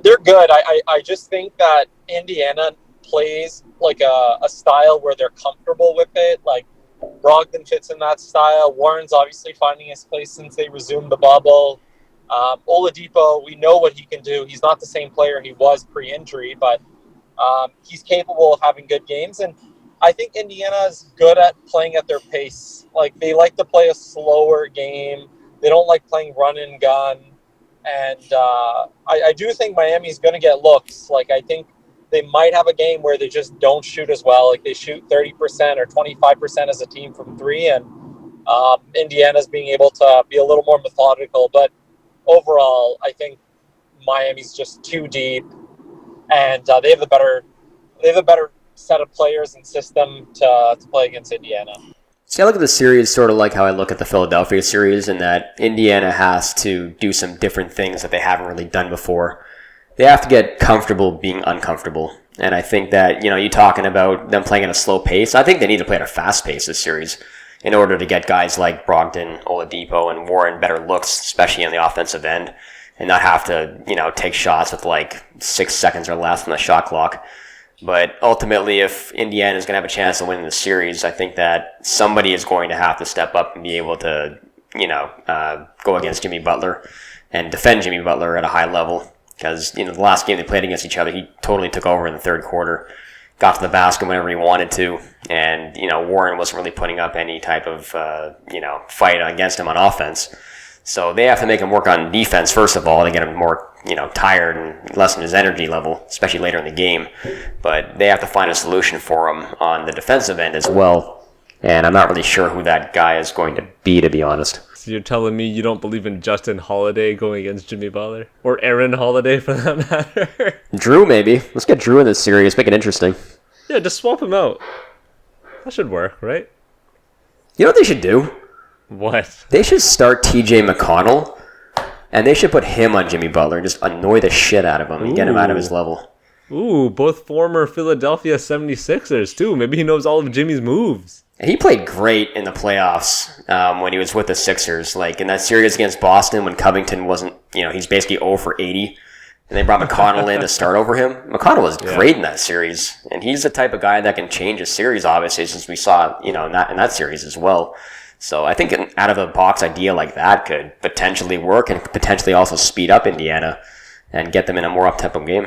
They're good. I just think that Indiana plays a style where they're comfortable with it. Brogdon fits in that style. Warren's obviously finding his place since they resumed the bubble. Oladipo, we know what he can do. He's not the same player he was pre-injury, but he's capable of having good games. And I think Indiana is good at playing at their pace. Like, they like to play a slower game. They don't like playing run and gun. And I do think Miami's going to get looks. Like, I think they might have a game where they just don't shoot as well. Like, they shoot 30% or 25% as a team from three, and Indiana's being able to be a little more methodical. But overall, I think Miami's just too deep, and they have the better set of players and system to play against Indiana. See, I look at the series sort of like how I look at the Philadelphia series, in that Indiana has to do some different things that they haven't really done before. They have to get comfortable being uncomfortable. And I think that, you talking about them playing at a slow pace, I think they need to play at a fast pace this series in order to get guys like Brogdon, Oladipo, and Warren better looks, especially on the offensive end, and not have to, take shots with like 6 seconds or less on the shot clock. But ultimately, if Indiana is going to have a chance to win the series, I think that somebody is going to have to step up and be able to, go against Jimmy Butler and defend Jimmy Butler at a high level. Because, the last game they played against each other, he totally took over in the third quarter, got to the basket whenever he wanted to, and, Warren wasn't really putting up any type of, fight against him on offense. So they have to make him work on defense, first of all, to get him more, tired and lessen his energy level, especially later in the game. But they have to find a solution for him on the defensive end as well. And I'm not really sure who that guy is going to be, to be honest. So you're telling me you don't believe in Justin Holiday going against Jimmy Butler? Or Aaron Holiday, for that matter? Drew, maybe. Let's get Drew in this series. Make it interesting. Yeah, just swap him out. That should work, right? You know what they should do? What? They should start TJ McConnell, and they should put him on Jimmy Butler and just annoy the shit out of him and get him out of his level. Ooh, both former Philadelphia 76ers, too. Maybe he knows all of Jimmy's moves. He played great in the playoffs when he was with the Sixers. Like, in that series against Boston when Covington wasn't, he's basically 0 for 80. And they brought McConnell in to start over him. McConnell was great in that series. And he's the type of guy that can change a series, obviously, since we saw, in that series as well. So I think an out-of-the-box idea like that could potentially work and potentially also speed up Indiana and get them in a more up-tempo game.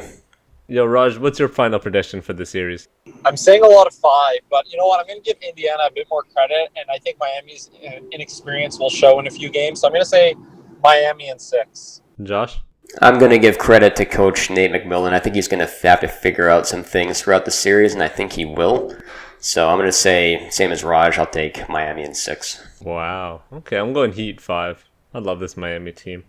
Yo, Raj, what's your final prediction for the series? I'm saying a lot of 5, but you know what? I'm going to give Indiana a bit more credit, and I think Miami's inexperience will show in a few games. So I'm going to say Miami in 6. Josh? I'm going to give credit to Coach Nate McMillan. I think he's going to have to figure out some things throughout the series, and I think he will. So I'm going to say, same as Raj, I'll take Miami in 6. Wow. Okay, I'm going Heat 5. I love this Miami team.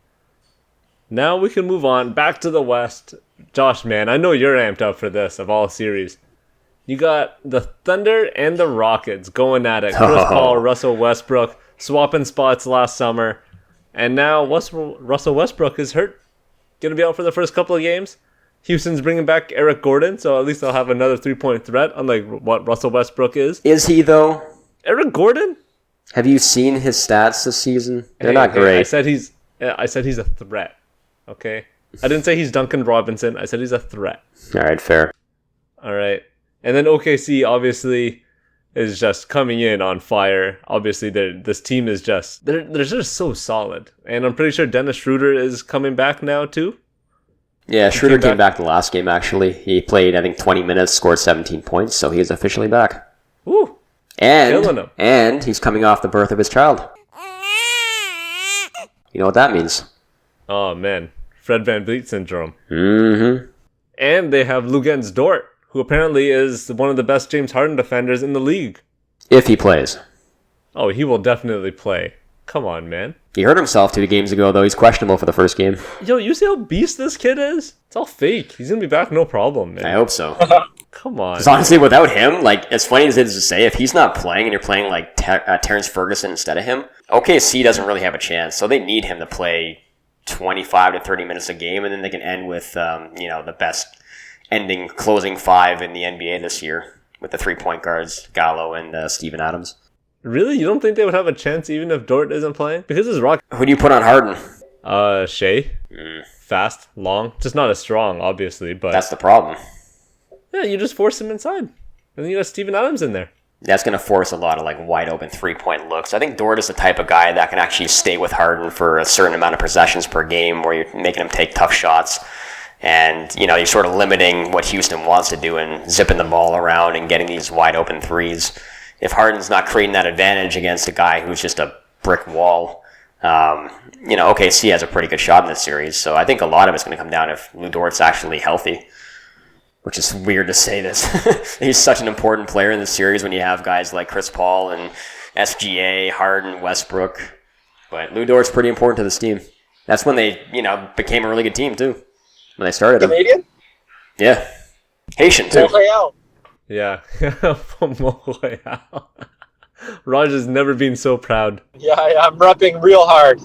Now we can move on back to the West. Josh, man, I know you're amped up for this of all series. You got the Thunder and the Rockets going at it. Chris Paul, Russell Westbrook, swapping spots last summer. And now Russell Westbrook is hurt. Going to be out for the first couple of games. Houston's bringing back Eric Gordon, so at least they'll have another 3-point threat, unlike what Russell Westbrook is. Is he, though? Eric Gordon? Have you seen his stats this season? They're not great. I said he's a threat. Okay? I didn't say he's Duncan Robinson. I said he's a threat. All right, fair. All right. And then OKC, obviously, is just coming in on fire. Obviously, this team is just... They're just so solid. And I'm pretty sure Dennis Schroeder is coming back now, too. Yeah, Schroeder came back the last game, actually. He played, I think, 20 minutes, scored 17 points, so he is officially back. Woo! And he's coming off the birth of his child. You know what that means? Oh, man. Fred VanVleet syndrome. Mm-hmm. And they have Luguentz Dort, who apparently is one of the best James Harden defenders in the league. If he plays. Oh, he will definitely play. Come on, man. He hurt himself 2 games ago, though. He's questionable for the first game. Yo, you see how beast this kid is? It's all fake. He's going to be back no problem, man. I hope so. Come on. Because honestly, without him, like, as funny as it is to say, if he's not playing and you're playing, like, Terrence Ferguson instead of him, OKC doesn't really have a chance. So they need him to play 25 to 30 minutes a game, and then they can end with, the best closing 5 in the NBA this year with the 3-point guards, Gallo and Steven Adams. Really? You don't think they would have a chance even if Dort isn't playing? Because it's Rock. Who do you put on Harden? Shea. Fast, long. Just not as strong, obviously, but... That's the problem. Yeah, you just force him inside. And then you got Steven Adams in there. that's going to force a lot of like wide open 3-point looks. I think Dort is the type of guy that can actually stay with Harden for a certain amount of possessions per game where you're making him take tough shots. And, you're sort of limiting what Houston wants to do and zipping the ball around and getting these wide open threes. If Harden's not creating that advantage against a guy who's just a brick wall, OKC has a pretty good shot in this series. So I think a lot of it's going to come down if Lou Dort's actually healthy. Which is weird to say this. He's such an important player in this series when you have guys like Chris Paul and SGA, Harden, Westbrook. But Lou Dort's pretty important to this team. That's when they, became a really good team too. When they started. Canadian? Yeah. Haitian too. Montreal. Yeah. Montreal. Raj has never been so proud. Yeah, I'm repping real hard.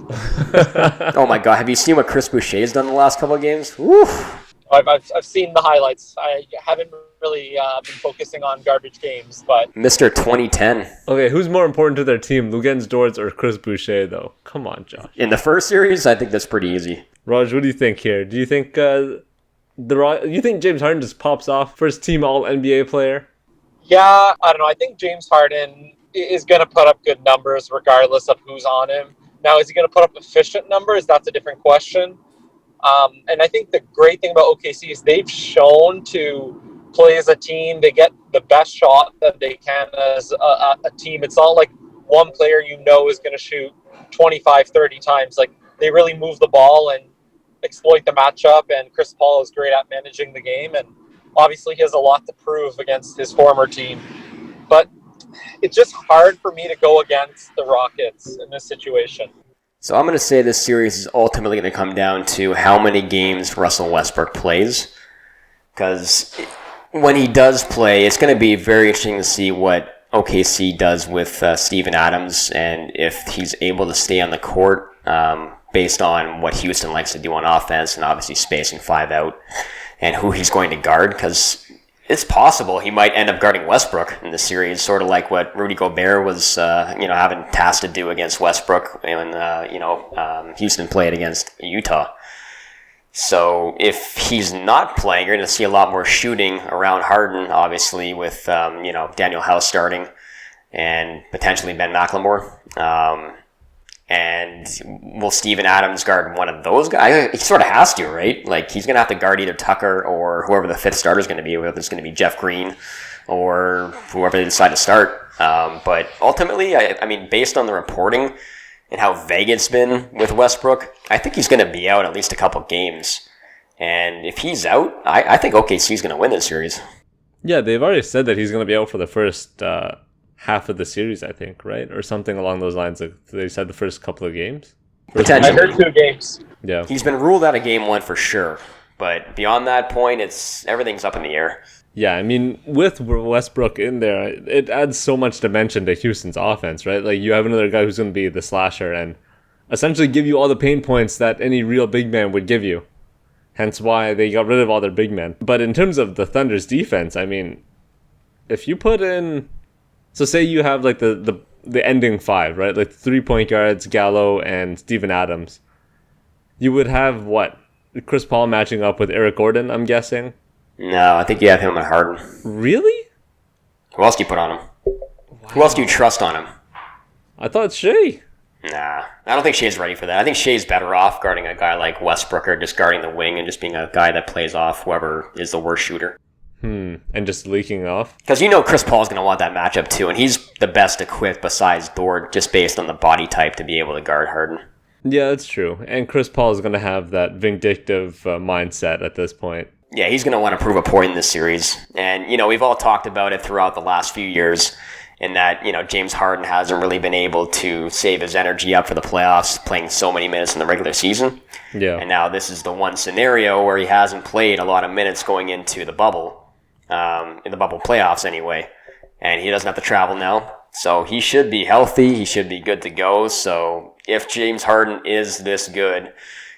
Oh my God. Have you seen what Chris Boucher's done the last couple of games? Woo! I've seen the highlights. I haven't really been focusing on garbage games, but... Mr. 2010. Okay, who's more important to their team, Luguentz Dort or Chris Boucher, though? Come on, Josh. In the first series, I think that's pretty easy. Raj, what do you think here? Do you think you think James Harden just pops off first team All-NBA player? Yeah, I don't know. I think James Harden is going to put up good numbers regardless of who's on him. Now, is he going to put up efficient numbers? That's a different question. And I think the great thing about OKC is they've shown to play as a team. They get the best shot that they can as a team. It's not like one player is going to shoot 25, 30 times. Like, they really move the ball and exploit the matchup, and Chris Paul is great at managing the game. And obviously he has a lot to prove against his former team. But it's just hard for me to go against the Rockets in this situation. So I'm going to say this series is ultimately going to come down to how many games Russell Westbrook plays. Because when he does play, it's going to be very interesting to see what OKC does with Steven Adams and if he's able to stay on the court based on what Houston likes to do on offense and obviously spacing 5 out and who he's going to guard. Because it's possible he might end up guarding Westbrook in the series, sort of like what Rudy Gobert was, having tasked to do against Westbrook when, Houston played against Utah. So if he's not playing, you're going to see a lot more shooting around Harden, obviously, with, Daniel House starting and potentially Ben McLemore. And will Steven Adams guard one of those guys? He sort of has to, right? Like, he's going to have to guard either Tucker or whoever the fifth starter is going to be, whether it's going to be Jeff Green or whoever they decide to start. But ultimately, I mean, based on the reporting and how vague it's been with Westbrook, I think he's going to be out at least a couple games. And if he's out, I think OKC is going to win this series. Yeah, they've already said that he's going to be out for the first half of the series, I think, right? Or something along those lines. Like they said the first couple of games. I heard 2 games. Yeah. He's been ruled out of game 1 for sure. But beyond that point, everything's up in the air. Yeah, I mean, with Westbrook in there, it adds so much dimension to Houston's offense, right? Like, you have another guy who's going to be the slasher and essentially give you all the pain points that any real big man would give you. Hence why they got rid of all their big men. But in terms of the Thunder's defense, I mean, if you put in... So say you have like the ending 5, right? Like 3 point guards, Gallo and Steven Adams. You would have what? Chris Paul matching up with Eric Gordon, I'm guessing? No, I think you have him and Harden. Really? Who else do you put on him? Wow. Who else do you trust on him? I thought Shea. Nah, I don't think Shea's ready for that. I think Shea's better off guarding a guy like Westbrook or just guarding the wing and just being a guy that plays off whoever is the worst shooter. And just leaking off? Because Chris Paul's going to want that matchup too, and he's the best equipped besides Dort just based on the body type to be able to guard Harden. Yeah, that's true. And Chris Paul is going to have that vindictive mindset at this point. Yeah, he's going to want to prove a point in this series. And, we've all talked about it throughout the last few years in that, James Harden hasn't really been able to save his energy up for the playoffs, playing so many minutes in the regular season. Yeah. And now this is the one scenario where he hasn't played a lot of minutes going into the bubble. In the bubble playoffs anyway, and he doesn't have to travel now, so he should be healthy, he should be good to go. So if James Harden is this good,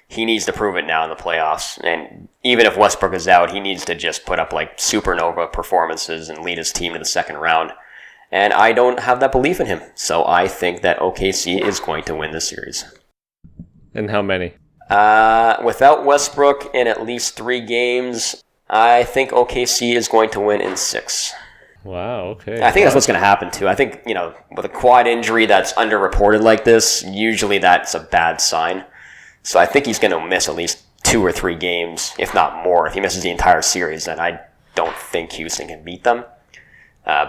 he needs to prove it now in the playoffs, and even if Westbrook is out, he needs to just put up like supernova performances and lead his team to the second round, and I don't have that belief in him, so I think that OKC is going to win this series. And how many? Without Westbrook in at least 3 games, I think OKC is going to win in 6. Wow, okay. I think that's what's going to happen too. I think, with a quad injury that's underreported like this, usually that's a bad sign. So I think he's going to miss at least 2 or 3 games, if not more. If he misses the entire series, then I don't think Houston can beat them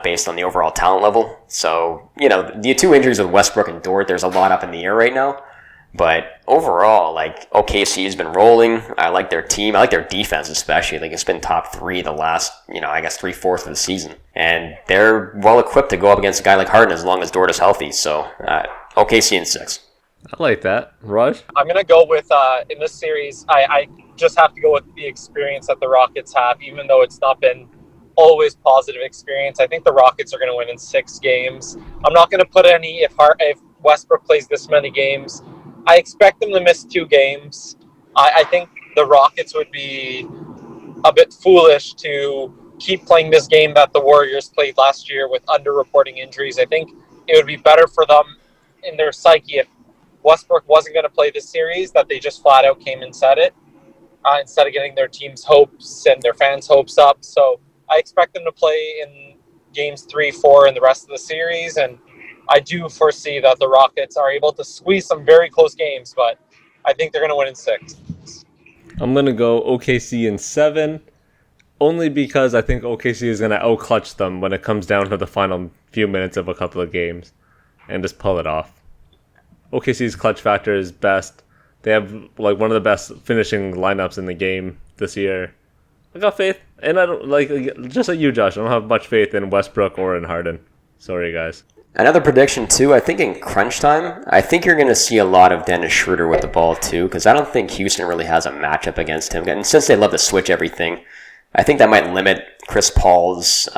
based on the overall talent level. So, the 2 injuries with Westbrook and Dort, there's a lot up in the air right now. But overall, OKC has been rolling. I like their team. I like their defense especially. It's been top 3 the last, 3/4 of the season. And they're well equipped to go up against a guy like Harden as long as Dort is healthy. So OKC in 6. I like that. Raj? I'm going to go with, in this series, I just have to go with the experience that the Rockets have, even though it's not been always positive experience. I think the Rockets are going to win in 6 games. I'm not going to put any, if Westbrook plays this many games, I expect them to miss 2 games. I think the Rockets would be a bit foolish to keep playing this game that the Warriors played last year with underreporting injuries. I think it would be better for them in their psyche if Westbrook wasn't going to play this series, that they just flat out came and said it instead of getting their team's hopes and their fans' hopes up. So I expect them to play in games 3, 4, and the rest of the series, and I do foresee that the Rockets are able to squeeze some very close games, but I think they're going to win in 6. I'm going to go OKC in 7, only because I think OKC is going to out-clutch them when it comes down to the final few minutes of a couple of games and just pull it off. OKC's clutch factor is best. They have one of the best finishing lineups in the game this year. I got faith, and I don't just like you, Josh. I don't have much faith in Westbrook or in Harden. Sorry, guys. Another prediction, too, I think in crunch time, I think you're going to see a lot of Dennis Schroeder with the ball, too, because I don't think Houston really has a matchup against him. And since they love to switch everything, I think that might limit Chris Paul's,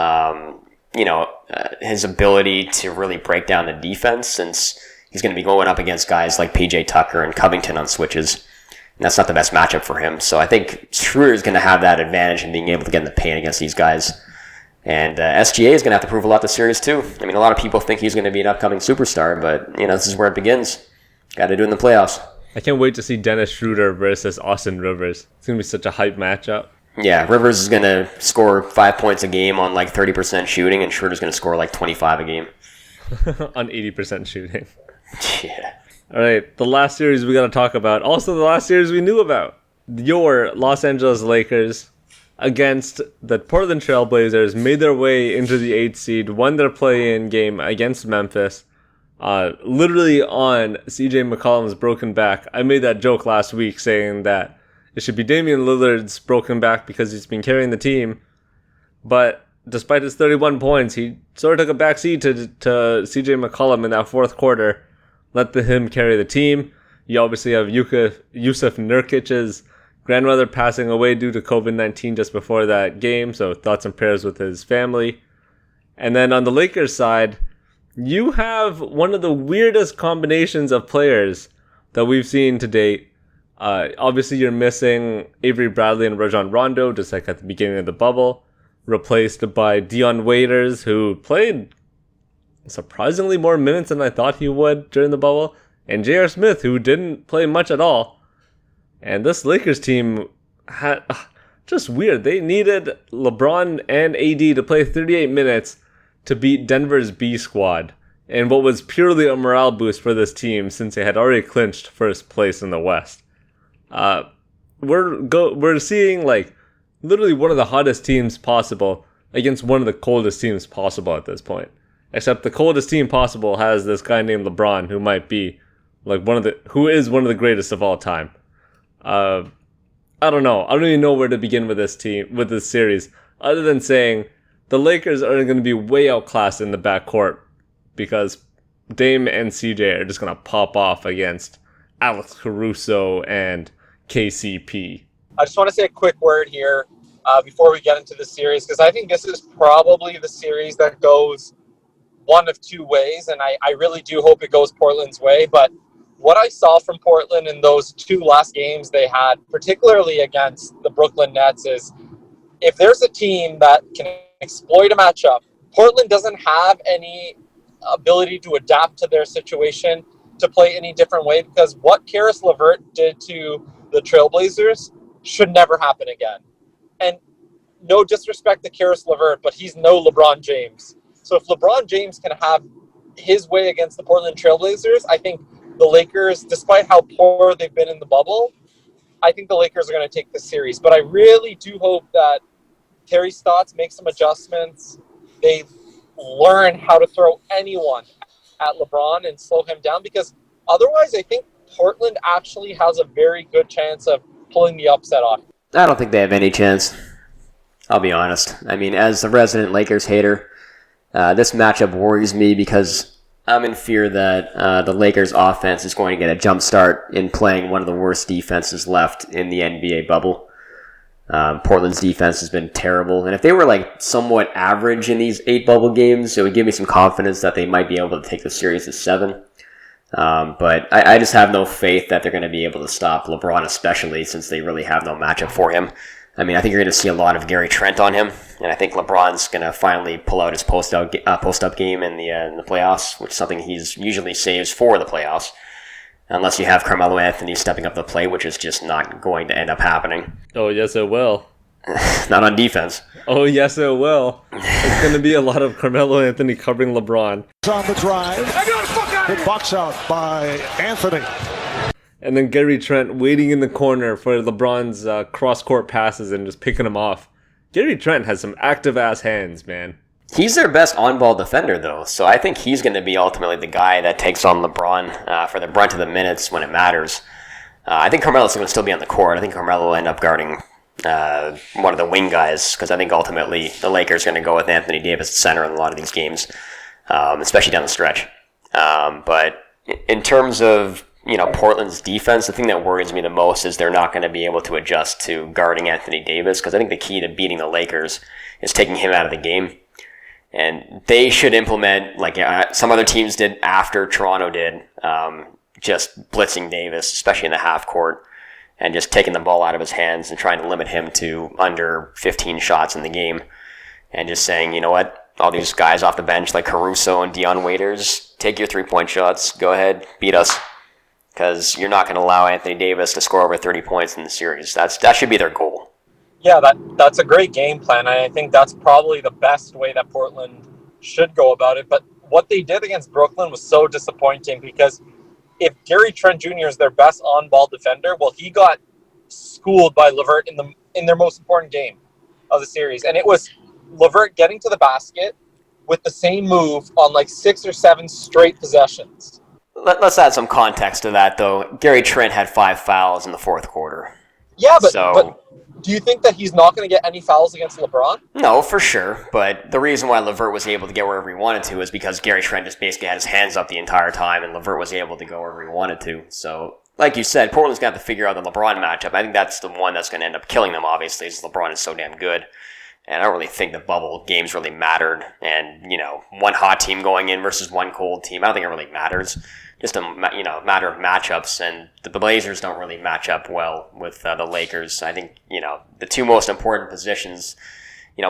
his ability to really break down the defense, since he's going to be going up against guys like PJ Tucker and Covington on switches. And that's not the best matchup for him. So I think Schroeder is going to have that advantage in being able to get in the paint against these guys. And SGA is going to have to prove a lot this series, too. I mean, a lot of people think he's going to be an upcoming superstar, but, this is where it begins. Got to do it in the playoffs. I can't wait to see Dennis Schroeder versus Austin Rivers. It's going to be such a hype matchup. Yeah, Rivers is going to score 5 points a game on 30% shooting, and Schroeder's going to score 25 a game. On 80% shooting. Yeah. All right, the last series we got to talk about. Also, the last series we knew about. Your Los Angeles Lakers against the Portland Trailblazers made their way into the 8th seed, won their play-in game against Memphis, literally on CJ McCollum's broken back. I made that joke last week saying that it should be Damian Lillard's broken back because he's been carrying the team. But despite his 31 points, he sort of took a backseat to CJ McCollum in that 4th quarter, let him carry the team. You obviously have Yusuf Nurkic's grandmother passing away due to COVID-19 just before that game, so thoughts and prayers with his family. And then on the Lakers side, you have one of the weirdest combinations of players that we've seen to date. Obviously, you're missing Avery Bradley and Rajon Rondo, just like at the beginning of the bubble, replaced by Dion Waiters, who played surprisingly more minutes than I thought he would during the bubble, and J.R. Smith, who didn't play much at all. And this Lakers team had just weird. They needed LeBron and AD to play 38 minutes to beat Denver's B squad, and what was purely a morale boost for this team since they had already clinched first place in the West. We're seeing literally one of the hottest teams possible against one of the coldest teams possible at this point. Except the coldest team possible has this guy named LeBron, who might be who is one of the greatest of all time. I don't know. I don't even know where to begin with this series, other than saying the Lakers are going to be way outclassed in the backcourt because Dame and CJ are just going to pop off against Alex Caruso and KCP. I just want to say a quick word here before we get into the series, because I think this is probably the series that goes one of 2 ways, and I really do hope it goes Portland's way, but what I saw from Portland in those 2 last games they had, particularly against the Brooklyn Nets, is if there's a team that can exploit a matchup, Portland doesn't have any ability to adapt to their situation to play any different way, because what Karis LeVert did to the Trailblazers should never happen again. And no disrespect to Karis LeVert, but he's no LeBron James. So if LeBron James can have his way against the Portland Trailblazers, I think the Lakers, despite how poor they've been in the bubble, I think the Lakers are going to take this series. But I really do hope that Terry Stotts makes some adjustments. They learn how to throw anyone at LeBron and slow him down, because otherwise I think Portland actually has a very good chance of pulling the upset off. I don't think they have any chance. I'll be honest. I mean, as the resident Lakers hater, this matchup worries me because I'm in fear that the Lakers offense is going to get a jump start in playing one of the worst defenses left in the NBA bubble. Portland's defense has been terrible, and if they were like somewhat average in these 8 bubble games, it would give me some confidence that they might be able to take the series to 7. But I just have no faith that they're going to be able to stop LeBron, especially since they really have no matchup for him. I mean, I think you're going to see a lot of Gary Trent on him, and I think LeBron's going to finally pull out his post-up game in the playoffs, which is something he's usually saves for the playoffs, unless you have Carmelo Anthony stepping up the play, which is just not going to end up happening. Oh, yes, it will. Not on defense. Oh, yes, it will. It's going to be a lot of Carmelo Anthony covering LeBron. On the drive. Hit box out by Anthony. And then Gary Trent waiting in the corner for LeBron's cross-court passes and just picking them off. Gary Trent has some active-ass hands, man. He's their best on-ball defender, though, so I think he's going to be ultimately the guy that takes on LeBron for the brunt of the minutes when it matters. I think Carmelo's going to still be on the court. I think Carmelo will end up guarding one of the wing guys, because I think ultimately the Lakers are going to go with Anthony Davis at center in a lot of these games, especially down the stretch. But in terms of Portland's defense, the thing that worries me the most is they're not going to be able to adjust to guarding Anthony Davis, because I think the key to beating the Lakers is taking him out of the game. And they should implement, like some other teams did after Toronto did, just blitzing Davis, especially in the half court, and just taking the ball out of his hands and trying to limit him to under 15 shots in the game. And just saying, you know what, all these guys off the bench like Caruso and Dion Waiters, take your 3-point shots, go ahead, beat us. Because you're not going to allow Anthony Davis to score over 30 points in the series. That should be their goal. Yeah, that's a great game plan. I think that's probably the best way that Portland should go about it. But what they did against Brooklyn was so disappointing, because if Gary Trent Jr. is their best on-ball defender, well, he got schooled by LeVert in their most important game of the series. And it was LeVert getting to the basket with the same move on like 6 or 7 straight possessions. Let's add some context to that, though. Gary Trent had 5 fouls in the fourth quarter. Yeah, but do you think that he's not going to get any fouls against LeBron? No, for sure. But the reason why LeVert was able to get wherever he wanted to is because Gary Trent just basically had his hands up the entire time, and LeVert was able to go wherever he wanted to. So, like you said, Portland's going to have to figure out the LeBron matchup. I think that's the one that's going to end up killing them, obviously, since LeBron is so damn good. And I don't really think the bubble games really mattered. And, one hot team going in versus one cold team, I don't think it really matters. Just a matter of matchups, and the Blazers don't really match up well with the Lakers. I think the two most important positions.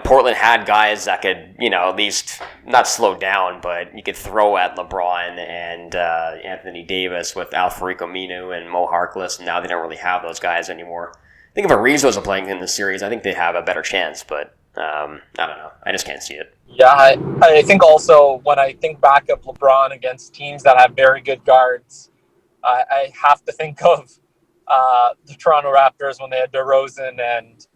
Portland had guys that could at least not slow down, but you could throw at LeBron and Anthony Davis with Al-Farouq Aminu and Mo Harkless, and now they don't really have those guys anymore. I think if Ariza was playing in the series, I think they'd have a better chance, but I don't know. I just can't see it. Yeah, I think also when I think back of LeBron against teams that have very good guards, I have to think of the Toronto Raptors when they had DeRozan and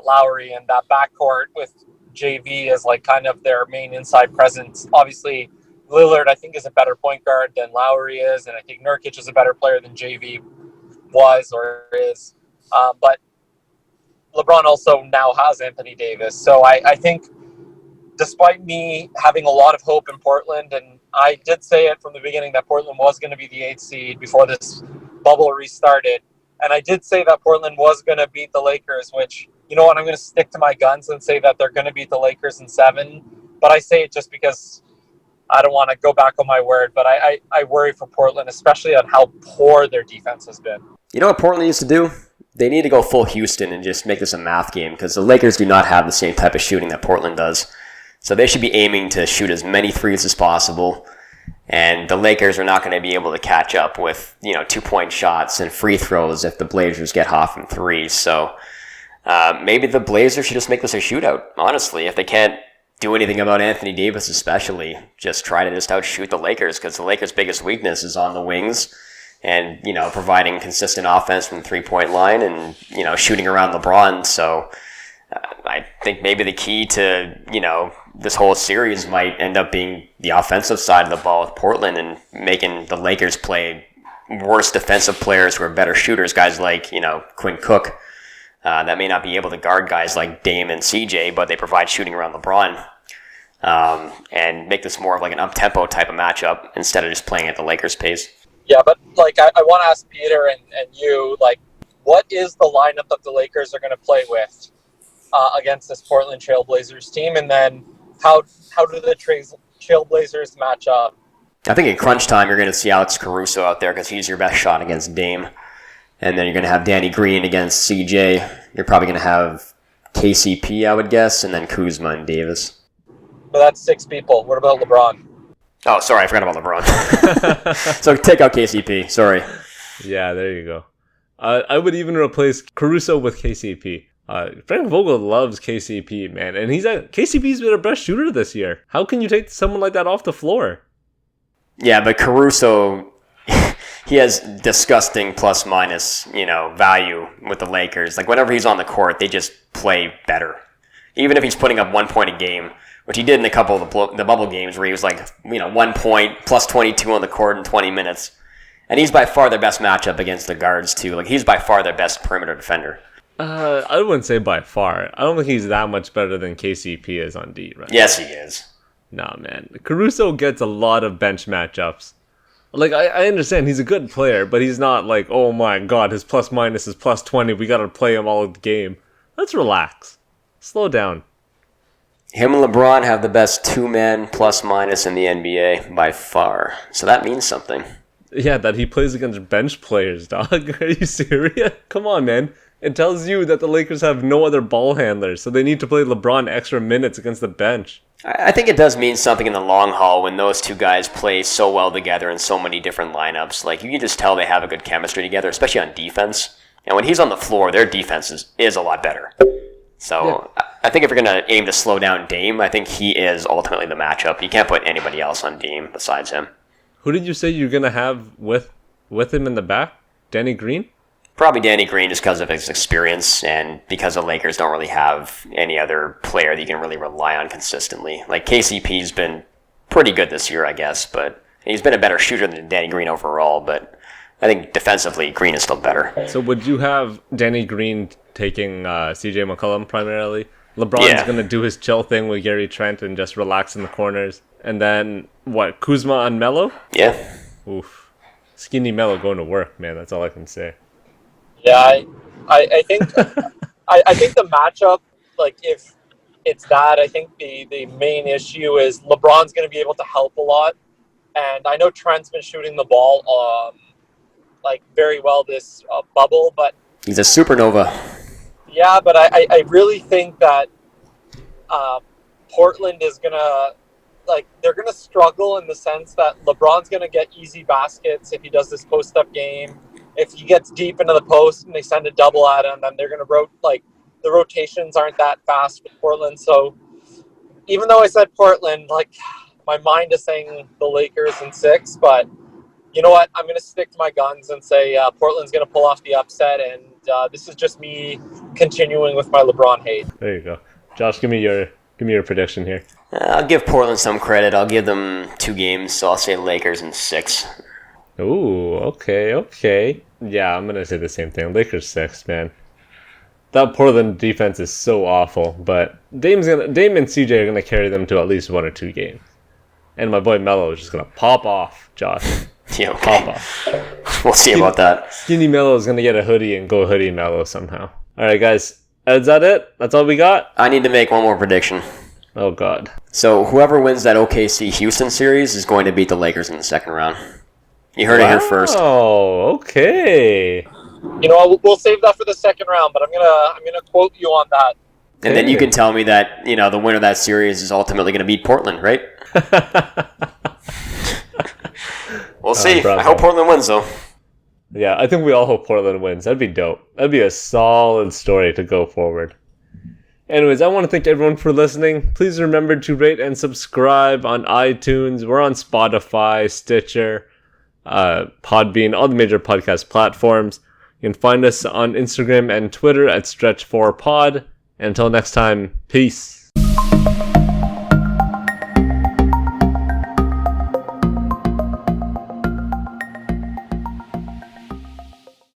Lowry, and that backcourt with JV as like kind of their main inside presence. Obviously, Lillard, I think, is a better point guard than Lowry is, and I think Nurkic is a better player than JV was or is. But LeBron also now has Anthony Davis. So I think despite me having a lot of hope in Portland, and I did say it from the beginning that Portland was going to be the 8th seed before this bubble restarted, and I did say that Portland was going to beat the Lakers, which, you know what, I'm going to stick to my guns and say that they're going to beat the Lakers in 7, but I say it just because I don't want to go back on my word, but I worry for Portland, especially on how poor their defense has been. You know what Portland needs to do? They need to go full Houston and just make this a math game, because the Lakers do not have the same type of shooting that Portland does. So they should be aiming to shoot as many threes as possible, and the Lakers are not going to be able to catch up with 2-point shots and free throws if the Blazers get hot from 3. So maybe the Blazers should just make this a shootout, honestly. If they can't do anything about Anthony Davis especially, just try to just outshoot the Lakers, because the Lakers' biggest weakness is on the wings and, providing consistent offense from the three-point line and, shooting around LeBron. So I think maybe the key to, this whole series might end up being the offensive side of the ball with Portland and making the Lakers play worse defensive players who are better shooters, guys like, Quinn Cook, that may not be able to guard guys like Dame and CJ, but they provide shooting around LeBron, and make this more of like an up-tempo type of matchup instead of just playing at the Lakers' pace. Yeah, but I want to ask Peter and you, what is the lineup that the Lakers are going to play with against this Portland Trailblazers team? And then how do the Trailblazers match up? I think in crunch time, you're going to see Alex Caruso out there because he's your best shot against Dame. And then you're going to have Danny Green against CJ. You're probably going to have KCP, I would guess, and then Kuzma and Davis. But that's 6 people. What about LeBron? Oh, sorry, I forgot about LeBron. So take out KCP, sorry. Yeah, there you go. I would even replace Caruso with KCP. Frank Vogel loves KCP, man. And KCP's been our best shooter this year. How can you take someone like that off the floor? Yeah, but Caruso, he has disgusting plus-minus, value with the Lakers. Like, whenever he's on the court, they just play better. Even if he's putting up 1 point a game, which he did in a couple of the bubble games where he was 1 point, plus 22 on the court in 20 minutes. And he's by far their best matchup against the guards, too. Like, he's by far their best perimeter defender. I wouldn't say by far. I don't think he's that much better than KCP is on D, right? Yes, he is. Nah, man. Caruso gets a lot of bench matchups. I understand he's a good player, but he's not oh my god, his plus minus is plus 20. We gotta play him all of the game. Let's relax. Slow down. Him and LeBron have the best two-man plus-minus in the NBA by far. So that means something. Yeah, that he plays against bench players, dog. Are you serious? Come on, man. It tells you that the Lakers have no other ball handlers, so they need to play LeBron extra minutes against the bench. I think it does mean something in the long haul when those two guys play so well together in so many different lineups. You can just tell they have a good chemistry together, especially on defense. And when he's on the floor, their defense is a lot better. So yeah. I think if you're going to aim to slow down Dame, I think he is ultimately the matchup. You can't put anybody else on Dame besides him. Who did you say you're going to have with him in the back? Danny Green? Probably Danny Green just because of his experience and because the Lakers don't really have any other player that you can really rely on consistently. KCP's been pretty good this year, I guess, but he's been a better shooter than Danny Green overall, but I think defensively, Green is still better. So would you have Danny Green taking CJ McCollum primarily? LeBron's going to do his chill thing with Gary Trent and just relax in the corners. And then, Kuzma on Melo? Yeah. Oof. Skinny Melo going to work, man. That's all I can say. Yeah, I think I think the matchup, if it's that, I think the main issue is LeBron's going to be able to help a lot. And I know Trent's been shooting the ball very well this bubble, but he's a supernova. Yeah, but I really think that Portland is gonna they're gonna struggle in the sense that LeBron's gonna get easy baskets if he does this post-up game. If he gets deep into the post and they send a double at him, then they're gonna the rotations aren't that fast with Portland. So even though I said Portland, my mind is saying the Lakers in 6, but you know what? I'm going to stick to my guns and say Portland's going to pull off the upset, and this is just me continuing with my LeBron hate. There you go. Josh, give me your prediction here. I'll give Portland some credit. I'll give them 2 games, so I'll say Lakers in 6. Ooh, okay. Yeah, I'm going to say the same thing. Lakers 6, man. That Portland defense is so awful, but Dame and CJ are going to carry them to at least 1 or 2 games. And my boy Melo is just going to pop off, Josh. Yeah, okay. Pop off. We'll see about that. Skinny Melo is going to get a hoodie and go hoodie Melo somehow. All right, guys. Is that it? That's all we got? I need to make one more prediction. Oh, God. So whoever wins that OKC-Houston series is going to beat the Lakers in the second round. You heard it here first. Oh, okay. We'll save that for the second round, but I'm gonna quote you on that. And then you can tell me that, the winner of that series is ultimately going to beat Portland, right? We'll see. I hope Portland wins, though. Yeah, I think we all hope Portland wins. That'd be dope. That'd be a solid story to go forward. Anyways, I want to thank everyone for listening. Please remember to rate and subscribe on iTunes. We're on Spotify, Stitcher, Podbean, all the major podcast platforms. You can find us on Instagram and Twitter at Stretch4Pod. And until next time, peace.